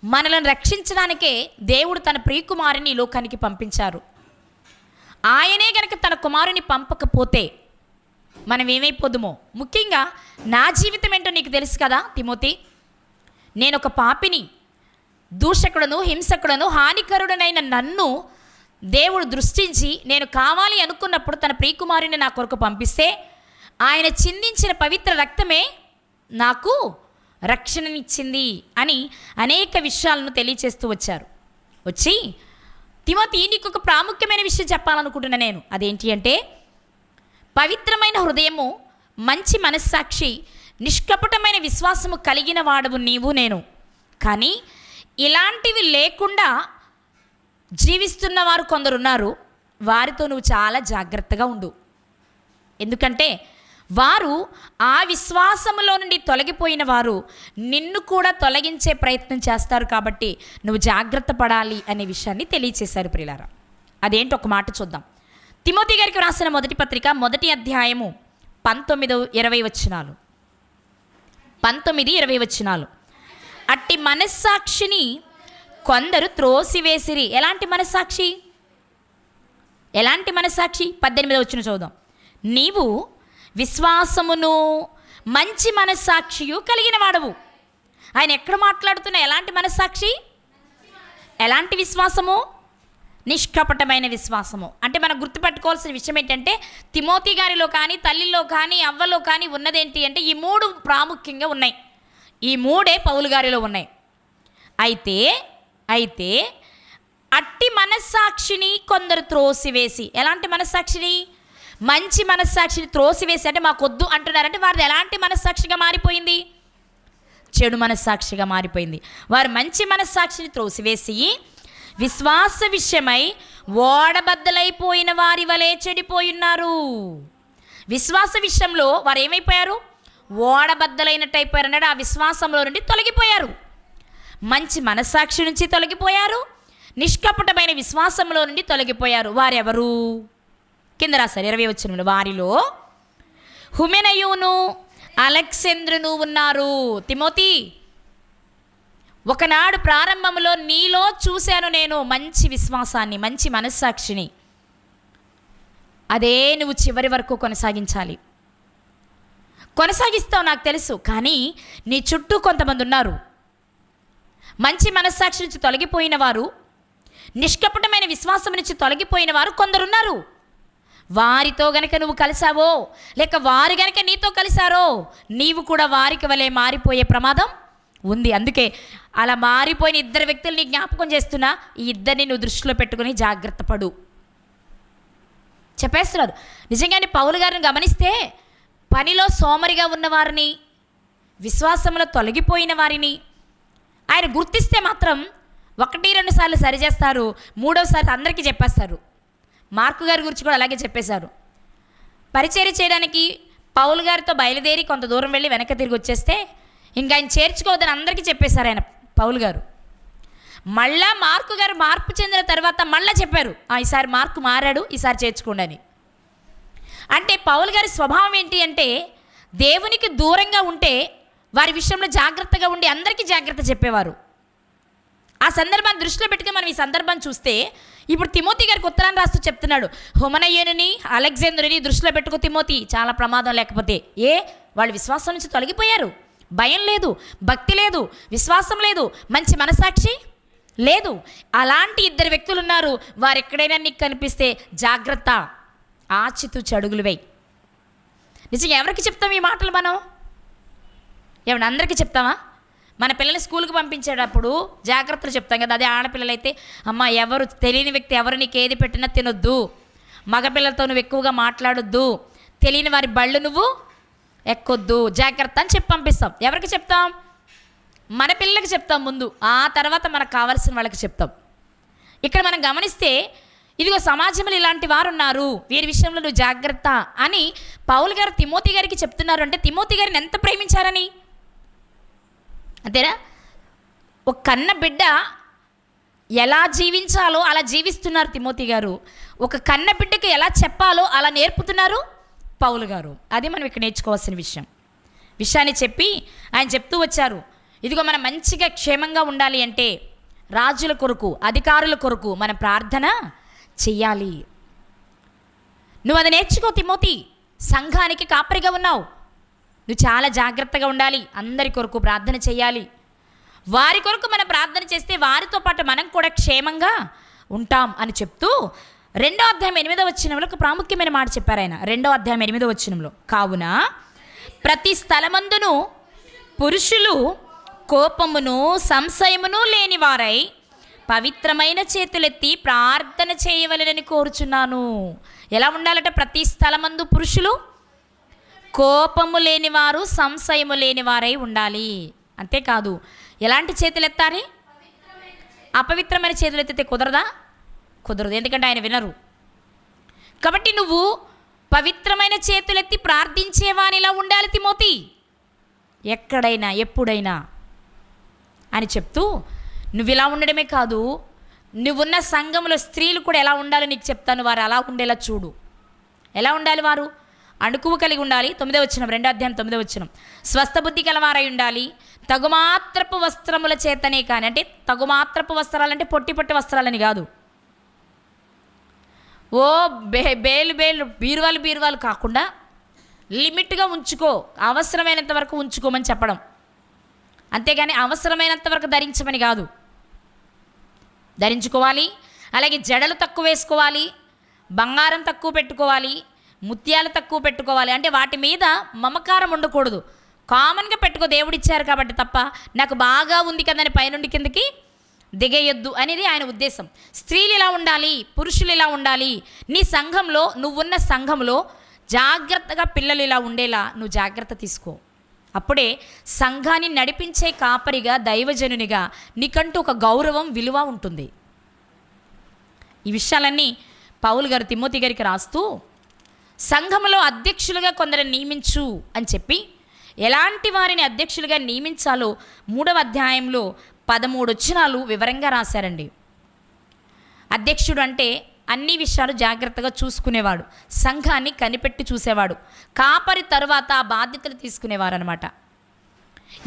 మనల్ని రక్షించడానికే దేవుడు తన ప్రియకుమారుని ఈ లోకానికి పంపించారు. ఆయనే గనక తన కుమారుని పంపకపోతే మనం ఏమైపోదుమో. ముఖ్యంగా నా జీవితం ఏంటో నీకు తెలుసు కదా తిమోతి. నేను ఒక పాపిని, దూషకుడను, హింసకుడను, హానికరుడనైన నన్ను దేవుడు దృష్టించి నేను కావాలి అనుకున్నప్పుడు తన ప్రియకుమారుని నా కొరకు పంపిస్తే ఆయన చిందించిన పవిత్ర రక్తమే నాకు రక్షణనిచ్చింది అని అనేక విషయాలను తెలియచేస్తూ వచ్చి తిమోతి, నీకు ఒక ప్రాముఖ్యమైన విషయం చెప్పాలనుకుంటున్నా నేను. అదేంటి అంటే, పవిత్రమైన హృదయము, మంచి మనస్సాక్షి, నిష్కపటమైన విశ్వాసము కలిగిన వాడవు నీవు నేను. కానీ ఇలాంటివి లేకుండా జీవిస్తున్న వారు కొందరున్నారు. వారితో నువ్వు చాలా జాగ్రత్తగా ఉండు. ఎందుకంటే వారు ఆ విశ్వాసములో నుండి తొలగిపోయిన వారు నిన్ను కూడా తొలగించే ప్రయత్నం చేస్తారు. కాబట్టి నువ్వు జాగ్రత్త పడాలి అనే విషయాన్ని తెలియచేశారు ప్రియులారా. అదేంటి ఒక మాట చూద్దాం. తిమోతి గారికి రాసిన మొదటి పత్రిక 1వ అధ్యాయము 19-20 వచనాలు. 19-20 వచనాలు. అట్టి మనస్సాక్షిని కొందరు త్రోసివేసిరి. ఎలాంటి మనస్సాక్షి? 18వ వచనం చూద్దాం. నీవు విశ్వాసమును మంచి మనస్సాక్షియు కలిగిన వాడవు. ఆయన ఎక్కడ మాట్లాడుతున్నా ఎలాంటి మనస్సాక్షి, ఎలాంటి విశ్వాసము? నిష్కపటమైన విశ్వాసము. అంటే మనం గుర్తుపెట్టుకోవాల్సిన విషయం ఏంటంటే, తిమోతి గారిలో కానీ, తల్లిలో కానీ, అవ్వలో కానీ ఉన్నదేంటి అంటే ఈ 3 ప్రాముఖ్యంగా ఉన్నాయి. ఈ 3 పౌలు గారిలో ఉన్నాయి. అయితే అట్టి మనస్సాక్షిని కొందరు త్రోసివేసి. ఎలాంటి మనస్సాక్షిని? మంచి మనస్సాక్షిని త్రోసివేసి అంటే మాకొద్దు అంటున్నారంటే వారిది ఎలాంటి మనస్సాక్షిగా మారిపోయింది? చెడు మనస్సాక్షిగా మారిపోయింది. వారు మంచి మనస్సాక్షిని త్రోసివేసి విశ్వాస విషయమై ఓడబద్దలైపోయిన వారి వలె చెడిపోయినారు. విశ్వాస విషయంలో వారు ఏమైపోయారు? ఓడబద్దలైనట్టు అయిపోయారు అన్నాడు. ఆ విశ్వాసంలో నుండి తొలగిపోయారు. మంచి మనస్సాక్షి నుంచి తొలగిపోయారు, నిష్కపటమైన విశ్వాసంలో నుండి తొలగిపోయారు. వారెవరు? కింద రాశారు 20వ వచనంలో, వారిలో హుమెనయును అలెగ్జాంద్రును ఉన్నారు. తిమోతి, ఒకనాడు ప్రారంభంలో నీలో చూశాను నేను మంచి విశ్వాసాన్ని, మంచి మనస్సాక్షిని. అదే నువ్వు చివరి వరకు కొనసాగించాలి. కొనసాగిస్తావు నాకు తెలుసు. కానీ నీ చుట్టూ కొంతమంది ఉన్నారు, మంచి మనస్సాక్షి నుంచి తొలగిపోయిన వారు, నిష్కపటమైన విశ్వాసం నుంచి తొలగిపోయిన వారు కొందరున్నారు. వారితో గనక నువ్వు కలిసావో, లేక వారు గనక నీతో కలిసారో, నీవు కూడా వారికి వలె మారిపోయే ప్రమాదం ఉంది. అందుకే అలా మారిపోయిన 2 వ్యక్తుల్ని జ్ఞాపకం చేస్తున్నా. ఈ 2ని నువ్వు దృష్టిలో పెట్టుకుని జాగ్రత్త పడు చెప్పేస్తున్నారు. నిజంగానే పౌలు గారిని గమనిస్తే పనిలో సోమరిగా ఉన్నవారిని, విశ్వాసంలో తొలగిపోయిన వారిని ఆయన గుర్తిస్తే మాత్రం 1-2 సార్లు సరిచేస్తారు, 3వసారి అందరికీ చెప్పేస్తారు. మార్కు గారి గురించి కూడా అలాగే చెప్పేశారు. పరిచర్య చేయడానికి పౌలు గారితో బయలుదేరి కొంత దూరం వెళ్ళి వెనక్కి తిరిగి వచ్చేస్తే ఇంకా ఆయన చేర్చుకోవద్దని అందరికీ చెప్పేశారు ఆయన పౌలు గారు. మళ్ళా మార్కు గారు మార్పు చెందిన తర్వాత మళ్ళీ చెప్పారు, ఈసారి మార్కు మారాడు, ఈసారి చేర్చుకోండి అని. అంటే పౌలు గారి స్వభావం ఏంటి అంటే, దేవునికి దూరంగా ఉంటే వారి విషయంలో జాగ్రత్తగా ఉండి అందరికీ జాగ్రత్త చెప్పేవారు. ఆ సందర్భాన్ని దృష్టిలో పెట్టుకుని మనం ఈ సందర్భాన్ని చూస్తే, ఇప్పుడు తిమోతి గారికి ఉత్తరాన్ని రాస్తూ చెప్తున్నాడు, హుమెనయుని అలెగ్జాంద్రుని దృష్టిలో పెట్టుకో తిమోతి, చాలా ప్రమాదం. లేకపోతే వాళ్ళు విశ్వాసం నుంచి తొలగిపోయారు. భయం లేదు, భక్తి లేదు, విశ్వాసం లేదు, మంచి మనసాక్షి లేదు. అలాంటి 2 వ్యక్తులు ఉన్నారు. వారు ఎక్కడైనా నీకు కనిపిస్తే జాగ్రత్త, ఆచితూచి అడుగులు వేయి. నిజంగా ఎవరికి చెప్తాం ఈ మాటలు? మనం ఏమన్నా అందరికీ చెప్తామా? మన పిల్లల్ని స్కూల్కి పంపించేటప్పుడు జాగ్రత్తలు చెప్తాం కదా. అదే ఆడపిల్లలైతే, అమ్మ ఎవరు తెలియని వ్యక్తి ఎవరు నీకు ఏది పెట్టినా తినొద్దు, మగపిల్లలతో నువ్వు ఎక్కువగా మాట్లాడొద్దు, తెలియని వారి బళ్ళు నువ్వు ఎక్కొద్దు, జాగ్రత్త అని చెప్పి పంపిస్తాం. ఎవరికి చెప్తాం? మన పిల్లలకి చెప్తాం ముందు, ఆ తర్వాత మనకు కావాల్సిన వాళ్ళకి చెప్తాం. ఇక్కడ మనం గమనిస్తే ఇదిగో సమాజంలో ఇలాంటి వారు ఉన్నారు, వీరి విషయంలో నువ్వు జాగ్రత్త అని పౌలు గారు తిమోతి గారికి చెప్తున్నారు. అంటే తిమోతి గారిని ఎంత ప్రేమించారని. అంతేనా? ఒక కన్న బిడ్డ ఎలా జీవించాలో అలా జీవిస్తున్నారు తిమోతి గారు. ఒక కన్న బిడ్డకు ఎలా చెప్పాలో అలా నేర్పుతున్నారు పౌలు గారు. అది మనం ఇక్కడ నేర్చుకోవాల్సిన విషయాన్ని చెప్పి ఆయన చెప్తూ వచ్చారు. ఇదిగో మనం మంచిగా క్షేమంగా ఉండాలి అంటే రాజుల కొరకు, అధికారుల కొరకు మనం ప్రార్థన చెయ్యాలి. నువ్వు అది నేర్చుకో తిమోతి. సంఘానికి కాపరిగా ఉన్నావు, నువ్వు చాలా జాగ్రత్తగా ఉండాలి. అందరి కొరకు ప్రార్థన చేయాలి. వారి కొరకు మనం ప్రార్థన చేస్తే వారితో పాటు మనం కూడా క్షేమంగా ఉంటాం అని చెప్తూ 2వ అధ్యాయం 8వ వచనంలో ఒక ప్రాముఖ్యమైన మాట చెప్పారు ఆయన. 2వ అధ్యాయం 8వ వచనంలో, కావున ప్రతి స్థలమందును పురుషులు కోపమును సంశయమును లేని వారై పవిత్రమైన చేతులెత్తి ప్రార్థన చేయవలెనని కోరుచున్నాను. ఎలా ఉండాలంటే ప్రతి స్థలమందు పురుషులు కోపము లేనివారు సంశయము లేనివారై ఉండాలి. అంతేకాదు, ఎలాంటి చేతులు ఎత్తాలి? అపవిత్రమైన చేతులు ఎత్తితే కుదరదా? కుదరదు, ఎందుకంటే ఆయన వినరు. కాబట్టి నువ్వు పవిత్రమైన చేతులెత్తి ప్రార్థించేవానిలా ఉండాలి తిమోతి, ఎక్కడైనా ఎప్పుడైనా అని చెప్తూ, నువ్వు ఇలా ఉండడమే కాదు, నువ్వున్న సంఘంలో స్త్రీలు కూడా ఎలా ఉండాలో నీకు చెప్తాను. వారు అలా ఉండేలా చూడు. ఎలా ఉండాలి వారు? అణుకువ కలిగి ఉండాలి. 9వ వచనం, 2వ అధ్యాయం 9వ వచనం, స్వస్థ బుద్ధి కలవారై ఉండాలి. తగుమాత్రపు వస్త్రముల చేతనే కానీ, అంటే తగుమాత్రపు వస్త్రాలంటే పొట్టి పొట్టి వస్త్రాలని కాదు. ఓ బేలు బీరువాలు కాకుండా లిమిట్గా ఉంచుకో, అవసరమైనంత వరకు ఉంచుకోమని చెప్పడం. అంతేగాని అవసరమైనంత వరకు ధరించమని కాదు. ధరించుకోవాలి. అలాగే జడలు తక్కువ వేసుకోవాలి, బంగారం తక్కువ పెట్టుకోవాలి, ముత్యాలు తక్కువ పెట్టుకోవాలి. అంటే వాటి మీద మమకారం ఉండకూడదు. కామన్గా పెట్టుకో, దేవుడిచ్చారు కాబట్టి తప్ప నాకు బాగా ఉంది కదని పైనుండి కిందకి దిగేయొద్దు అనేది ఆయన ఉద్దేశం. స్త్రీలు ఇలా ఉండాలి, పురుషులు ఇలా ఉండాలి. నీ సంఘంలో, నువ్వున్న సంఘంలో జాగ్రత్తగా పిల్లలు ఇలా ఉండేలా నువ్వు జాగ్రత్త తీసుకో. అప్పుడే సంఘాన్ని నడిపించే కాపరిగా, దైవజనునిగా నీకంటూ ఒక గౌరవం, విలువ ఉంటుంది. ఈ విషయాలన్నీ పౌలు గారు తిమోతి గారికి రాస్తూ, సంఘంలో అధ్యక్షులుగా కొందరిని నియమించు అని చెప్పి ఎలాంటి వారిని అధ్యక్షులుగా నియమించాలో 3వ అధ్యాయంలో 13 వచనాలు వివరంగా రాశారండి. అధ్యక్షుడు అంటే అన్ని విషయాలు జాగ్రత్తగా చూసుకునేవాడు, సంఘాన్ని కనిపెట్టి చూసేవాడు, కాపరి తరువాత ఆ బాధ్యతలు తీసుకునేవారు అనమాట.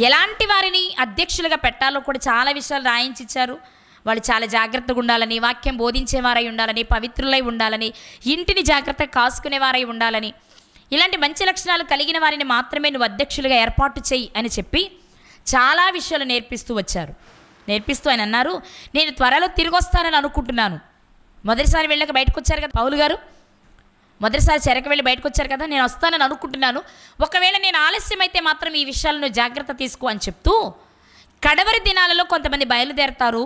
ఎలాంటి వారిని అధ్యక్షులుగా పెట్టాలో కూడా చాలా విషయాలు రాయించిచ్చారు. వాళ్ళు చాలా జాగ్రత్తగా ఉండాలని, వాక్యం బోధించేవారై ఉండాలని, పవిత్రులై ఉండాలని, ఇంటిని జాగ్రత్తగా కాసుకునేవారై ఉండాలని, ఇలాంటి మంచి లక్షణాలు కలిగిన వారిని మాత్రమే నువ్వు అధ్యక్షులుగా ఏర్పాటు చేయి అని చెప్పి చాలా విషయాలు నేర్పిస్తూ వచ్చారు. నేర్పిస్తూ ఆయన అన్నారు, నేను త్వరలో తిరిగి వస్తానని అనుకుంటున్నాను. మొదటిసారి వెళ్ళక బయటకు వచ్చారు కదా పౌలు గారు, మొదటిసారి చెరకు వెళ్ళి బయటకు వచ్చారు కదా, నేను వస్తానని అనుకుంటున్నాను. ఒకవేళ నేను ఆలస్యమైతే మాత్రం ఈ విషయాలను జాగ్రత్త తీసుకో అని చెప్తూ, కడవరి దినాలలో కొంతమంది బయలుదేరతారు,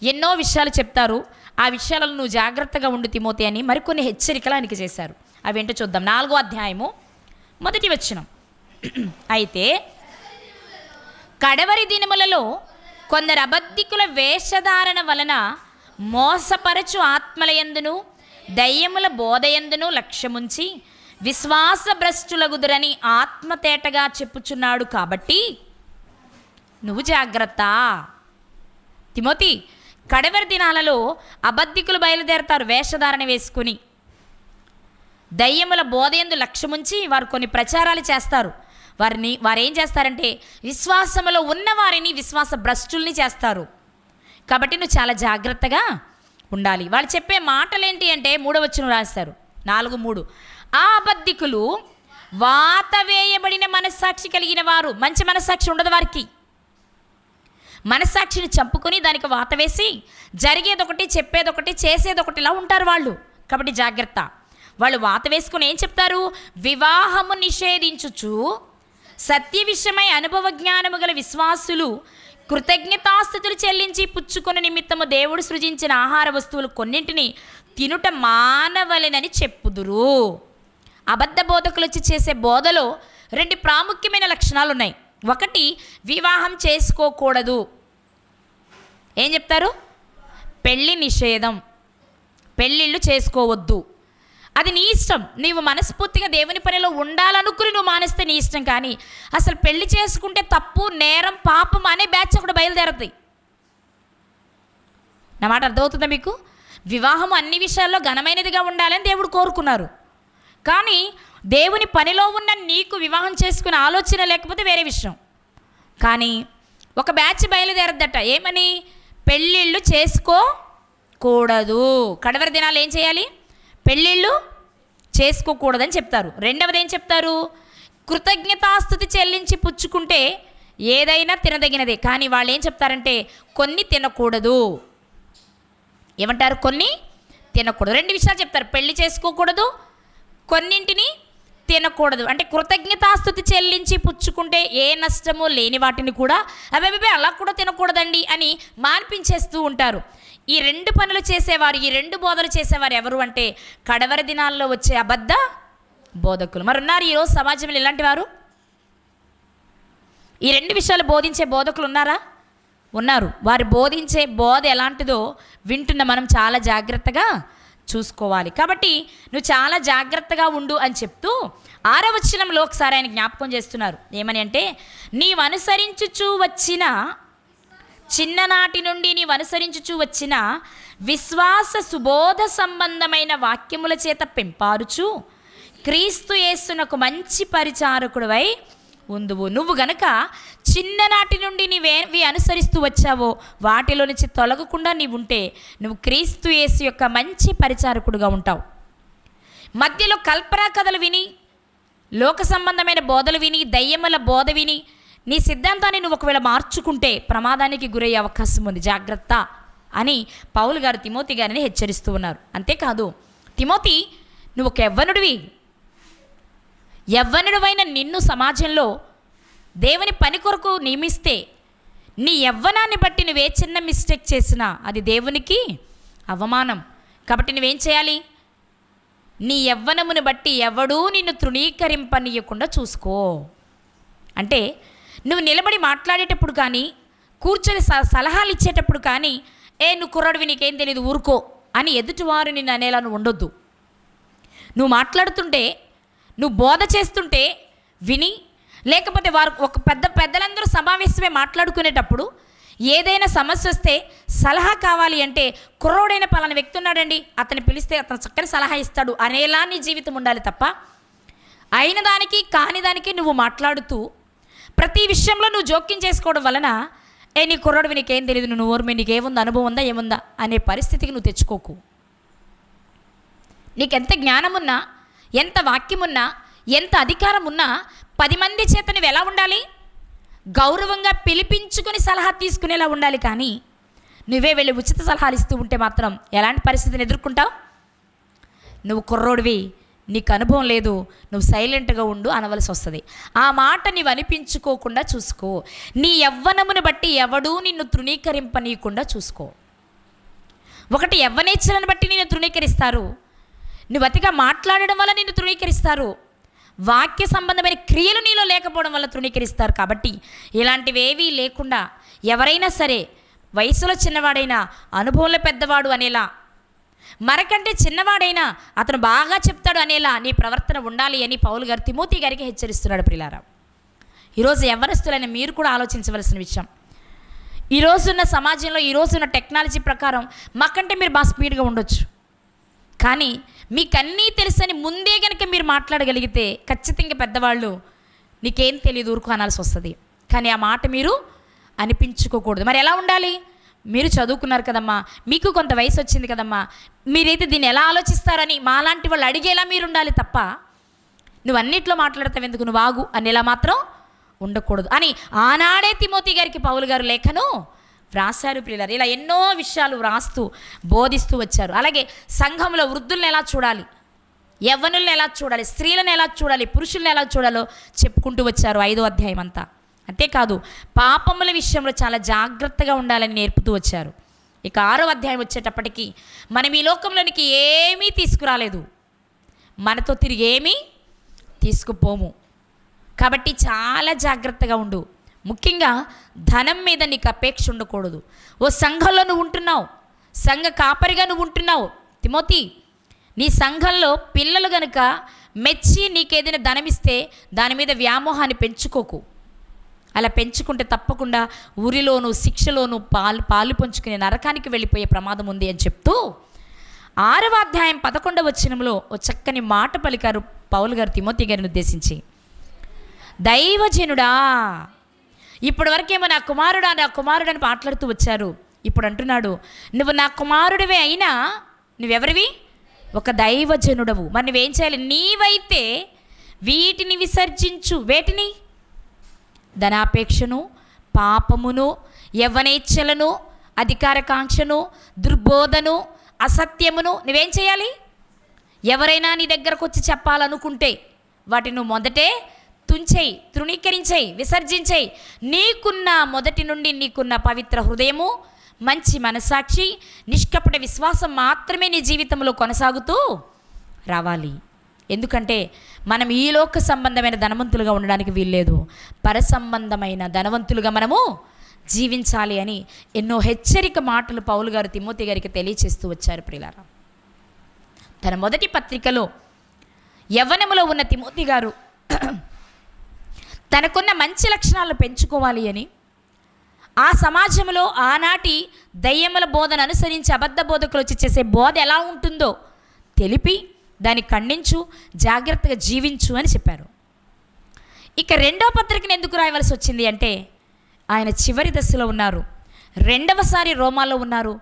ఎన్నో విషయాలు చెప్తారు. ఆ విషయాలను నువ్వు జాగ్రత్తగా ఉండు తిమోతి అని మరికొన్ని హెచ్చరికలు ఆయనకి చేశారు. అవేంటో చూద్దాం. 4వ అధ్యాయము 1వ వచనం, అయితే కడవరి దినములలో కొందరు అబద్ధికుల వేషధారణ వలన మోసపరచు ఆత్మలయందును దయ్యముల బోధయందును లక్ష్యముంచి విశ్వాసభ్రష్టులగుదురని ఆత్మతేటగా చెప్పుచున్నాడు. కాబట్టి నువ్వు జాగ్రత్త తిమోతి. కడవరి దినాలలో అబద్ధికులు బయలుదేరతారు వేషధారణ వేసుకుని, దయ్యముల బోధయందు లక్ష్యముంచి వారు కొన్ని ప్రచారాలు చేస్తారు. వారేం చేస్తారంటే విశ్వాసములో ఉన్నవారిని విశ్వాస భ్రష్టుల్ని చేస్తారు. కాబట్టి నువ్వు చాలా జాగ్రత్తగా ఉండాలి. వాళ్ళు చెప్పే మాటలు ఏంటి అంటే 3వ వచనం రాస్తారు, 4:3, ఆ అబద్ధికులు వాత వేయబడిన మనస్సాక్షి కలిగిన వారు. మంచి మనస్సాక్షి ఉండదు వారికి. మనస్సాక్షిని చంపుకొని దానికి వాత వేసి జరిగేదొకటి, చెప్పేదొకటి, చేసేదొకటిలా ఉంటారు వాళ్ళు. కాబట్టి జాగ్రత్త. వాళ్ళు వాత వేసుకుని ఏం చెప్తారు? వివాహము నిషేధించుచు సత్య విషయమై అనుభవ జ్ఞానము గల విశ్వాసులు కృతజ్ఞతాస్థుతులు చెల్లించి పుచ్చుకున్న నిమిత్తము దేవుడు సృజించిన ఆహార వస్తువులు కొన్నింటిని తినుట మానవలెనని చెప్పుదురు. అబద్ధ బోధకులు వచ్చి చేసే బోధలో 2 ప్రాముఖ్యమైన లక్షణాలు ఉన్నాయి. ఒకటి, వివాహం చేసుకోకూడదు. ఏం చెప్తారు? పెళ్ళి నిషేధం, పెళ్ళిళ్ళు చేసుకోవద్దు. అది నీ ఇష్టం. నీవు మనస్ఫూర్తిగా దేవుని పనిలో ఉండాలనుకుని నువ్వు మానేస్తే నీ ఇష్టం. కానీ అసలు పెళ్లి చేసుకుంటే తప్పు, నేరం, పాపం అనే బ్యాచ్ ఒకటి బయలుదేరుతుంది. నా మాట అర్థమవుతుందా మీకు? వివాహం అన్ని విషయాల్లో ఘనమైనదిగా ఉండాలని దేవుడు కోరుకున్నారు. కానీ దేవుని పనిలో ఉన్న నీకు వివాహం చేసుకునే ఆలోచన లేకపోతే వేరే విషయం. కానీ ఒక బ్యాచ్ బయలుదేరద్దట, ఏమని? పెళ్ళిళ్ళు చేసుకోకూడదు. కడవరి దినాలు ఏం చేయాలి? పెళ్ళిళ్ళు చేసుకోకూడదని చెప్తారు. రెండవది ఏం చెప్తారు? కృతజ్ఞతాస్తుతి చెల్లించి పుచ్చుకుంటే ఏదైనా తినదగినదే. కానీ వాళ్ళు ఏం చెప్తారంటే కొన్ని తినకూడదు. ఏమంటారు? కొన్ని తినకూడదు. రెండు విషయాలు చెప్తారు, పెళ్లి చేసుకోకూడదు, కొన్నింటిని తినకూడదు. అంటే కృతజ్ఞతాస్తుతి చెల్లించి పుచ్చుకుంటే ఏ నష్టము లేని వాటిని కూడా అబ్బాయి అలా కూడా తినకూడదండి అని మాన్పించేస్తూ ఉంటారు. ఈ రెండు పనులు చేసేవారు, ఈ రెండు బోధలు చేసేవారు ఎవరు అంటే కడవరి దినాల్లో వచ్చే అబద్ధ బోధకులు. మరి ఉన్నారు ఈరోజు సమాజంలో ఇలాంటి వారు? ఈ రెండు విషయాలు బోధించే బోధకులు ఉన్నారా? ఉన్నారు. వారు బోధించే బోధ ఎలాంటిదో వింటున్న మనం చాలా జాగ్రత్తగా చూసుకోవాలి. కాబట్టి నువ్వు చాలా జాగ్రత్తగా ఉండు అని చెప్తూ 6వ వచనంలో ఒకసారి ఆయన జ్ఞాపకం చేస్తున్నారు. ఏమని అంటే, నీవు అనుసరించుచూ వచ్చిన చిన్ననాటి నుండి నీవు అనుసరించుచూ వచ్చిన విశ్వాస సుబోధ సంబంధమైన వాక్యముల చేత పెంపారుచు క్రీస్తు యేసునకు మంచి పరిచారకుడివై ఉందువు. నువ్వు గనక చిన్ననాటి నుండి నీవేవి అనుసరిస్తూ వచ్చావో వాటిలో నుంచి తొలగకుండా నీవుంటే నువ్వు క్రీస్తు యేసు యొక్క మంచి పరిచారకుడుగా ఉంటావు. మధ్యలో కల్పనా కథలు విని, లోక సంబంధమైన బోధలు విని, దయ్యముల బోధ విని నీ సిద్ధాంతాన్ని నువ్వు ఒకవేళ మార్చుకుంటే ప్రమాదానికి గురయ్యే అవకాశం ఉంది, జాగ్రత్త అని పౌలు గారు తిమోతి గారిని హెచ్చరిస్తూ ఉన్నారు. అంతేకాదు, తిమోతి నువ్వు ఒక యవ్వనుడివైన నిన్ను సమాజంలో దేవుని పని కొరకు నియమిస్తే నీ యవ్వనాన్ని బట్టి నువ్వే చిన్న మిస్టేక్ చేసినా అది దేవునికి అవమానం. కాబట్టి నువ్వేం చేయాలి? నీ యవ్వనమును బట్టి ఎవడూ నిన్ను తృణీకరింపనీయకుండా చూసుకో. అంటే నువ్వు నిలబడి మాట్లాడేటప్పుడు కానీ, కూర్చొని సలహాలు ఇచ్చేటప్పుడు కానీ, నువ్వు కుర్రాడివి నీకేం తెలియదు ఊరుకో అని ఎదుటివారు నిన్ను అనేలా నువ్వు ఉండొద్దు. నువ్వు మాట్లాడుతుంటే, నువ్వు బోధ చేస్తుంటే విని, లేకపోతే వారు ఒక పెద్దలందరూ సమావేశమే మాట్లాడుకునేటప్పుడు ఏదైనా సమస్య వస్తే సలహా కావాలి అంటే కుర్రోడైన పలానా వ్యక్తి ఉన్నాడండి, అతన్ని పిలిస్తే అతను చక్కని సలహా ఇస్తాడు అనేలా నీ జీవితం ఉండాలి తప్ప అయిన దానికి కాని దానికి నువ్వు మాట్లాడుతూ ప్రతి విషయంలో నువ్వు జోక్యం చేసుకోవడం వలన నీ కుర్రోడివి నీకేం తెలియదు, నువ్వు ఊర్మే నీకేముందా, అనుభవం ఉందా, ఏముందా అనే పరిస్థితికి నువ్వు తెచ్చుకోకు. నీకెంత జ్ఞానమున్నా, ఎంత వాక్యమున్నా, ఎంత అధికారం ఉన్నా 10 మంది చేత నువ్వు ఎలా ఉండాలి? గౌరవంగా పిలిపించుకొని సలహా తీసుకునేలా ఉండాలి. కానీ నువ్వే వెళ్ళి ఉచిత సలహాలు ఇస్తూ ఉంటే మాత్రం ఎలాంటి పరిస్థితిని ఎదుర్కొంటావు? నువ్వు కుర్రోడివి, నీకు అనుభవం లేదు, నువ్వు సైలెంట్గా ఉండు అనవలసి వస్తుంది. ఆ మాట నీవు అనిపించుకోకుండా చూసుకో. నీ యవ్వనమును బట్టి ఎవడూ నిన్ను తృణీకరింపనీయకుండా చూసుకో. ఒకటి యవ్వనేచ్ఛలను బట్టి నిన్ను తృణీకరిస్తారు, నువ్వు అతిగా మాట్లాడడం వల్ల నిన్ను తృణీకరిస్తారు, వాక్య సంబంధమైన క్రియలు నీలో లేకపోవడం వల్ల తృణీకరిస్తారు. కాబట్టి ఇలాంటివేవీ లేకుండా ఎవరైనా సరే వయసులో చిన్నవాడైనా అనుభవంలో పెద్దవాడు అనేలా, మనకంటే చిన్నవాడైనా అతను బాగా చెప్తాడు అనేలా నీ ప్రవర్తన ఉండాలి అని పౌలు గారు తిమోతి గారికి హెచ్చరిస్తున్నాడు. ప్రియులారా, ఈరోజు యవ్వనస్తులైన మీరు కూడా ఆలోచించవలసిన విషయం. ఈరోజున్న సమాజంలో, ఈరోజున్న టెక్నాలజీ ప్రకారం మాకంటే మీరు బాగా స్పీడ్గా ఉండొచ్చు, కానీ మీకన్నీ తెలుసని ముందే కనుక మీరు మాట్లాడగలిగితే ఖచ్చితంగా పెద్దవాళ్ళు నీకేం తెలియదు ఊరుకు అనాల్సి వస్తుంది. కానీ ఆ మాట మీరు అనిపించుకోకూడదు. మరి ఎలా ఉండాలి? మీరు చదువుకున్నారు కదమ్మా, మీకు కొంత వయసు వచ్చింది కదమ్మా, మీరైతే దీన్ని ఎలా ఆలోచిస్తారని మాలాంటి వాళ్ళు అడిగేలా మీరు ఉండాలి తప్ప నువ్వు అన్నిట్లో మాట్లాడతావు ఎందుకు, నువ్వు ఆగు అనేలా మాత్రం ఉండకూడదు అని ఆనాడే తిమోతి గారికి పౌలు గారు లేఖను వ్రాసారు. ప్రియులారా, ఇలా ఎన్నో విషయాలు వ్రాస్తూ బోధిస్తూ వచ్చారు. అలాగే సంఘంలో వృద్ధులను ఎలా చూడాలి, యవ్వనులను ఎలా చూడాలి, స్త్రీలను ఎలా చూడాలి, పురుషులను ఎలా చూడాలో చెప్పుకుంటూ వచ్చారు 5వ అధ్యాయం అంతా. అంతేకాదు పాపముల విషయంలో చాలా జాగ్రత్తగా ఉండాలని నేర్పుతూ వచ్చారు. ఇక 6వ అధ్యాయం వచ్చేటప్పటికి మనం ఈ లోకంలోనికి ఏమీ తీసుకురాలేదు, మనతో తిరిగి ఏమీ తీసుకుపోము. కాబట్టి చాలా జాగ్రత్తగా ఉండు. ముఖ్యంగా ధనం మీద నీకు అపేక్ష ఉండకూడదు. ఓ సంఘంలో నువ్వు ఉంటున్నావు, సంఘ కాపరిగా నువ్వు ఉంటున్నావు తిమోతి, నీ సంఘంలో పిల్లలు గనుక మెచ్చి నీకేదైనా ధనం ఇస్తే దాని మీద వ్యామోహాన్ని పెంచుకోకు. అలా పెంచుకుంటే తప్పకుండా ఉరిలోను శిక్షలోను పాలు పంచుకునే నరకానికి వెళ్ళిపోయే ప్రమాదం ఉంది అని చెప్తూ 6వ అధ్యాయం 11వ వచనంలో ఓ చక్కని మాట పలికారు పౌలు గారు తిమోతి గారిని ఉద్దేశించి. దైవజనుడా, ఇప్పటి వరకేమో నా కుమారుడా నా కుమారుడు అని మాట్లాడుతూ వచ్చారు. ఇప్పుడు అంటున్నాడు, నువ్వు నా కుమారుడివే అయినా నువ్వెవరివి? ఒక దైవజనుడవు. మరి నువ్వేం చేయాలి? నీవైతే వీటిని విసర్జించు. వేటిని? ధనాపేక్షను, పాపమును, యవ్వనేచ్ఛలను, అధికారకాంక్షను, దుర్బోధను, అసత్యమును నువ్వేం చేయాలి? ఎవరైనా నీ దగ్గరకు వచ్చి చెప్పాలనుకుంటే వాటిని నువ్వు మొదటే తుంచేయి, తృణీకరించేయి, విసర్జించేయి. నీకున్న మొదటి నుండి నీకున్న పవిత్ర హృదయము, మంచి మనసాక్షి, నిష్కపట విశ్వాసం మాత్రమే నీ జీవితంలో కొనసాగుతూ రావాలి. ఎందుకంటే మనం ఈ లోక సంబంధమైన ధనవంతులుగా ఉండడానికి వీల్లేదు, పరసంబంధమైన ధనవంతులుగా మనము జీవించాలి అని ఎన్నో హెచ్చరిక మాటలు పౌలు గారు తిమోతి గారికి తెలియచేస్తూ వచ్చారు. ప్రియులారా, తన మొదటి పత్రికలో యవ్వనములో ఉన్న తిమోతి గారు తనకున్న మంచి లక్షణాలను పెంచుకోవాలి అని, ఆ సమాజంలో ఆనాటి దయ్యముల బోధన అనుసరించి అబద్ధ బోధకులు వచ్చి చేసే బోధ ఎలా ఉంటుందో తెలిపి దాన్ని ఖండించు, జాగ్రత్తగా జీవించు అని చెప్పారు. ఇక 2వ పత్రికను ఎందుకు రాయవలసి వచ్చింది అంటే, ఆయన చివరి దశలో ఉన్నారు, 2వసారి రోమాలో ఉన్నారు,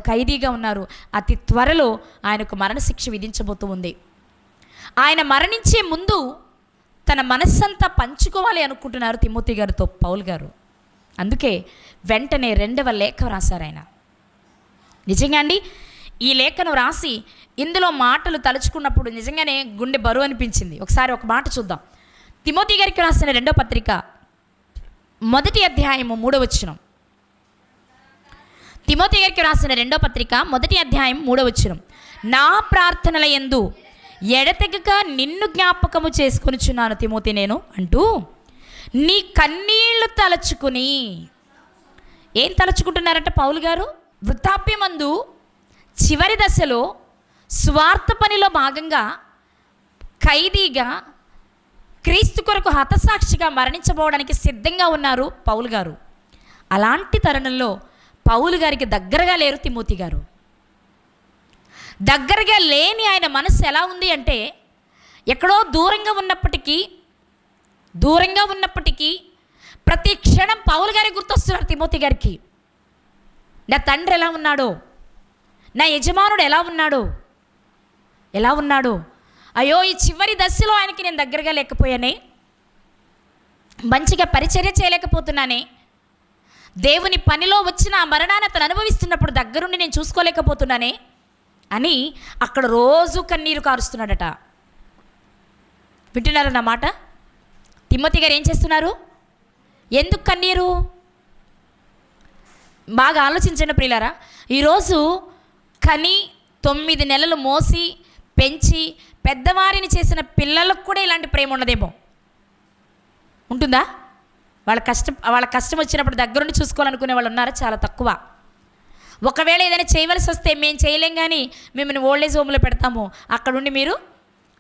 ఖైదీగా ఉన్నారు. అతి త్వరలో ఆయనకు మరణశిక్ష విధించబోతూ ఉంది. ఆయన మరణించే ముందు తన మనస్సంతా పంచుకోవాలి అనుకుంటున్నారు తిమోతి గారితో పౌలు గారు. అందుకే వెంటనే 2వ లేఖ రాశారు ఆయన. నిజంగా అండి, ఈ లేఖను రాసి ఇందులో మాటలు తలుచుకున్నప్పుడు నిజంగానే గుండె బరువు అనిపించింది. ఒకసారి ఒక మాట చూద్దాం. తిమోతి గారికి రాసిన 2వ పత్రిక 1వ అధ్యాయము 3వ వచనం. తిమోతి గారికి రాసిన 2వ పత్రిక 1వ అధ్యాయం 3వ వచనం. నా ప్రార్థనల యందు ఎడతెగక నిన్ను జ్ఞాపకము చేసుకొనుచున్నాను తిమోతి నేను అంటూ, నీ కన్నీళ్లు తలచుకుని. ఏం తలచుకుంటున్నారంట పౌలు గారు? వృద్ధాప్యమందు చివరి దశలో స్వార్థ పనిలో భాగంగా ఖైదీగా క్రీస్తు కొరకు హతసాక్షిగా మరణించబోవడానికి సిద్ధంగా ఉన్నారు పౌలు గారు. అలాంటి తరుణంలో పౌలు గారికి దగ్గరగా లేరు తిమోతి గారు. దగ్గరగా లేని ఆయన మనసు ఎలా ఉంది అంటే, ఎక్కడో దూరంగా ఉన్నప్పటికీ ప్రతి క్షణం పౌలు గారి గుర్తొస్తున్నారు తిమోతి గారికి. నా తండ్రి ఎలా ఉన్నాడో, నా యజమానుడు ఎలా ఉన్నాడో, అయ్యో ఈ చివరి దశలో ఆయనకి నేను దగ్గరగా లేకపోయానే, మంచిగా పరిచర్య చేయలేకపోతున్నానే, దేవుని పనిలో వచ్చిన ఆ మరణాన్ని అతను అనుభవిస్తున్నప్పుడు దగ్గరుండి నేను చూసుకోలేకపోతున్నానే అని అక్కడ రోజు కన్నీరు కారుస్తున్నాడట. వింటున్నారా నా మాట? తిమోతి గారు ఏం చేస్తున్నారు? ఎందుకు కన్నీరు? బాగా ఆలోచించండి ప్రియులారా. ఈరోజు కని 9 నెలలు మోసి పెంచి పెద్దవారిని చేసిన పిల్లలకు కూడా ఇలాంటి ప్రేమ ఉండదేమో. ఉంటుందా? వాళ్ళ కష్టం వచ్చినప్పుడు దగ్గరుండి చూసుకోవాలనుకునే వాళ్ళు ఉన్నారా? చాలా తక్కువ. ఒకవేళ ఏదైనా చేయవలసి వస్తే మేము చేయలేం, కానీ మిమ్మల్ని ఓల్డేజ్ హోమ్లో పెడతాము, అక్కడుండి మీరు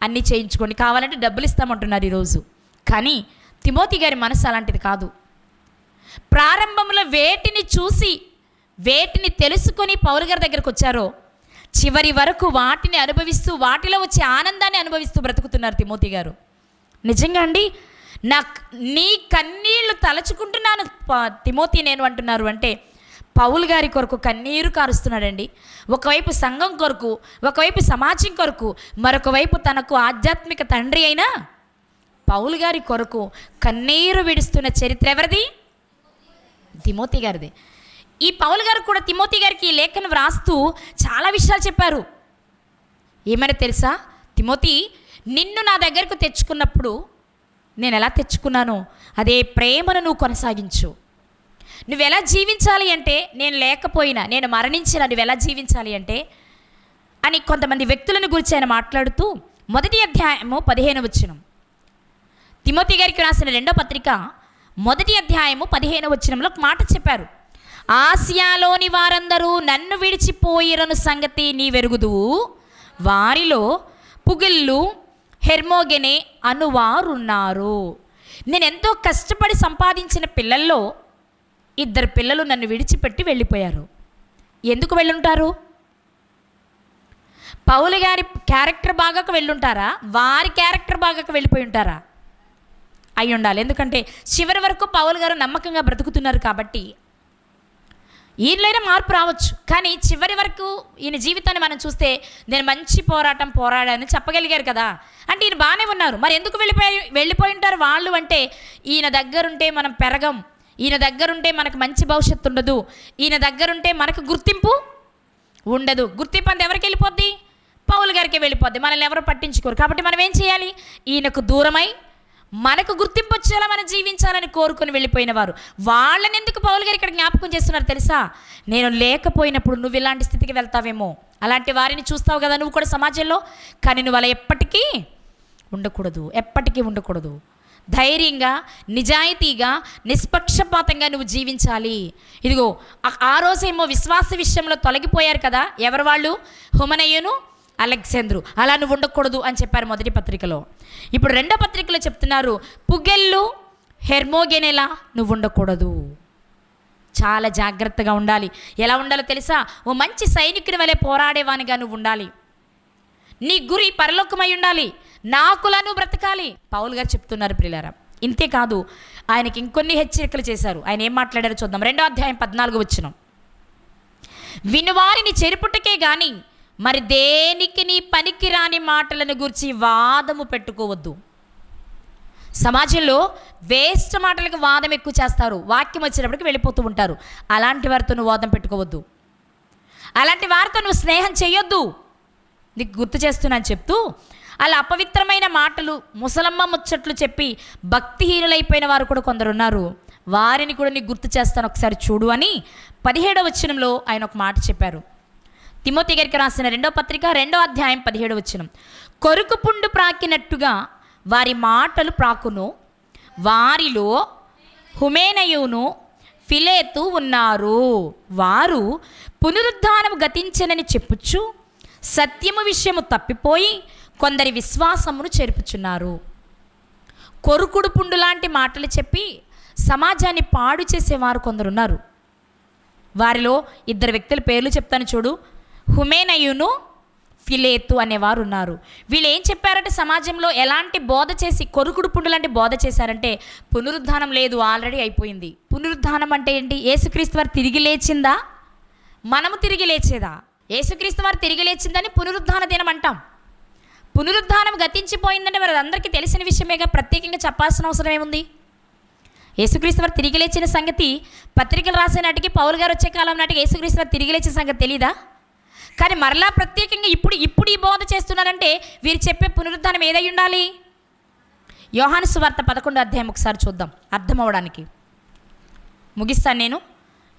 అన్నీ చేయించుకోండి, కావాలంటే డబ్బులు ఇస్తామంటున్నారు ఈరోజు. కానీ తిమోతి గారి మనసు అలాంటిది కాదు. ప్రారంభంలో వేటిని చూసి వేటిని తెలుసుకొని పౌలు గారి దగ్గరకు వచ్చారో చివరి వరకు వాటిని అనుభవిస్తూ వాటిలో వచ్చే ఆనందాన్ని అనుభవిస్తూ బ్రతుకుతున్నారు తిమోతి గారు. నిజంగా అండి, నీ కన్నీళ్లు తలచుకుంటున్నాను తిమోతి నేను అంటున్నారు అంటే పౌలు గారి కొరకు కన్నీరు కారుస్తున్నాడండి. ఒకవైపు సంఘం కొరకు, ఒకవైపు సమాజం కొరకు, మరొక వైపు తనకు ఆధ్యాత్మిక తండ్రి అయిన పౌలు గారి కొరకు కన్నీరు విడుస్తున్న చరిత్ర ఎవరిది? తిమోతి గారిది. ఈ పౌలు గారు కూడా తిమోతి గారికి ఈ లేఖను వ్రాస్తూ చాలా విషయాలు చెప్పారు. ఏమైనా తెలుసా? తిమోతి, నిన్ను నా దగ్గరకు తెచ్చుకున్నప్పుడు నేను ఎలా తెచ్చుకున్నానో అదే ప్రేమను నువ్వు కొనసాగించు. నువ్వెలా జీవించాలి అంటే, నేను లేకపోయినా, నేను మరణించినా నువ్వెలా జీవించాలి అంటే అని కొంతమంది వ్యక్తులను గురించి ఆయన మాట్లాడుతూ 1వ అధ్యాయము 15వ వచనం. తిమోతి గారికి రాసిన 2వ పత్రిక 1వ అధ్యాయము 15వ వచనంలో ఒక మాట చెప్పారు. ఆసియాలోని వారందరూ నన్ను విడిచిపోయిరను సంగతి నీవెరుగుదువు, వారిలో పుగిళ్ళు హెర్మోగెనే అనువారున్నారు. నేను ఎంతో కష్టపడి సంపాదించిన పిల్లల్లో 2 పిల్లలు నన్ను విడిచిపెట్టి వెళ్ళిపోయారు. ఎందుకు వెళ్ళుంటారు? పౌలు గారి క్యారెక్టర్ బాగాక వెళ్ళుంటారా? వారి క్యారెక్టర్ బాగాక వెళ్ళిపోయి ఉంటారా? అయి ఉండాలి. ఎందుకంటే చివరి వరకు పౌలు గారు నమ్మకంగా బ్రతుకుతున్నారు కాబట్టి ఈయనలైనా మార్పు రావచ్చు. కానీ చివరి వరకు ఈయన జీవితాన్ని మనం చూస్తే నేను మంచి పోరాటం పోరాడానని చెప్పగలిగారు కదా. అంటే ఈయన బాగానే ఉన్నారు. మరి ఎందుకు వెళ్ళిపోయి ఉంటారు వాళ్ళు అంటే, ఈయన దగ్గరుంటే మనం పెరగం, ఈయన దగ్గరుంటే మనకు మంచి భవిష్యత్తు ఉండదు, ఈయన దగ్గరుంటే మనకు గుర్తింపు ఉండదు. గుర్తింపు అంత ఎవరికి వెళ్ళిపోద్ది? పౌలు గారికి వెళ్ళిపోద్ది. మనల్ని ఎవరు పట్టించుకోరు. కాబట్టి మనం ఏం చేయాలి? ఈయనకు దూరమై మనకు గుర్తింపు వచ్చేలా మనం జీవించాలని కోరుకొని వెళ్ళిపోయిన వారు. వాళ్ళని ఎందుకు పౌలు గారు ఇక్కడ జ్ఞాపకం చేస్తున్నారు తెలుసా? నేను లేకపోయినప్పుడు నువ్వు ఇలాంటి స్థితికి వెళ్తావేమో, అలాంటి వారిని చూస్తావు కదా నువ్వు కూడా సమాజంలో. కానీ నువ్వు అలా ఎప్పటికీ ఉండకూడదు. ధైర్యంగా, నిజాయితీగా, నిష్పక్షపాతంగా నువ్వు జీవించాలి. ఇదిగో ఆ రోజేమో విశ్వాస విషయంలో తొలగిపోయారు కదా. ఎవరు వాళ్ళు? హుమనయ్యను, అలెగ్జాంద్రు. అలా నువ్వు ఉండకూడదు అని చెప్పారు మొదటి పత్రికలో. ఇప్పుడు రెండో పత్రికలో చెప్తున్నారు, పుగెల్లు, హెర్మోగెనెలా నువ్వు ఉండకూడదు. చాలా జాగ్రత్తగా ఉండాలి. ఎలా ఉండాలో తెలుసా? ఓ మంచి సైనికుడి వలె పోరాడేవానిగా నువ్వు ఉండాలి. నీ గురి పరలోకమై ఉండాలి. నాకులా నువ్వు బ్రతకాలి. పౌలు గారు చెప్తున్నారు ప్రియులారా. ఇంతేకాదు, ఆయనకి ఇంకొన్ని హెచ్చరికలు చేశారు. ఆయన ఏం మాట్లాడారో చూద్దాం. 2వ అధ్యాయం 14వ వచనం. వినువారిని చెరుపుటకే గాని మరి దేనికి నీ పనికి రాని మాటలను గురించి వాదము పెట్టుకోవద్దు. సమాజంలో వేస్ట్ మాటలకు వాదం ఎక్కువ చేస్తారు. వాక్యం వచ్చినప్పటికి వెళ్ళిపోతూ ఉంటారు. అలాంటి వారితో నువ్వు వాదం పెట్టుకోవద్దు. అలాంటి వారితో నువ్వు స్నేహం చేయొద్దు. నీకు గుర్తు చేస్తున్నాను చెప్తూ, అలా అపవిత్రమైన మాటలు, ముసలమ్మ ముచ్చట్లు చెప్పి భక్తిహీనులైపోయిన వారు కూడా కొందరు ఉన్నారు. వారిని కూడా నీకు గుర్తు చేస్తాను, ఒకసారి చూడు అని 17వ వచనంలో ఆయన ఒక మాట చెప్పారు. తిమోతి గారికి రాసిన 2వ పత్రిక 2వ అధ్యాయం 17వ వచనం. కొరుకు పుండు ప్రాకినట్టుగా వారి మాటలు ప్రాకును, వారిలో హుమేనయును ఫిలేతు ఉన్నారు. వారు పునరుద్ధానము గతించనని చెప్పుచు సత్యము విషయము తప్పిపోయి కొందరి విశ్వాసమును చెరుపుచున్నారు. కొరుకుడు పుండు లాంటి మాటలు చెప్పి సమాజాన్ని పాడు చేసేవారు కొందరున్నారు. వారిలో 2 వ్యక్తుల పేర్లు చెప్తాను చూడు. హుమేనయును, ఫిలేతు అనేవారు ఉన్నారు. వీళ్ళు ఏం చెప్పారంటే, సమాజంలో ఎలాంటి బోధ చేసి, కొరుకుడు పుండు లాంటి బోధ చేశారంటే, పునరుద్ధానం లేదు, ఆల్రెడీ అయిపోయింది. పునరుద్ధానం అంటే ఏంటి? యేసుక్రీస్తు వారు తిరిగి లేచిందా? మనము తిరిగి లేచేదా? యేసుక్రీస్తు వారు తిరిగి లేచిందని పునరుద్ధాన దినం అంటాం. పునరుద్ధానం గతించిపోయిందంటే మరి అందరికీ తెలిసిన విషయమేగా, ప్రత్యేకంగా చెప్పాల్సిన అవసరం ఏముంది? యేసుక్రీస్తు వారు తిరిగి లేచిన సంగతి పత్రికలు రాసే నాటికి, పౌలు గారు వచ్చే కాలం నాటికి యేసుక్రీస్తు వారు తిరిగి లేచిన సంగతి తెలీదా? కానీ మరలా ప్రత్యేకంగా ఇప్పుడు ఈ బోధ చేస్తున్నారంటే వీరు చెప్పే పునరుద్ధానం ఏదై ఉండాలి? యోహాను సువార్త 11వ అధ్యాయం ఒకసారి చూద్దాం అర్థం అవడానికి. ముగిస్తాను నేను.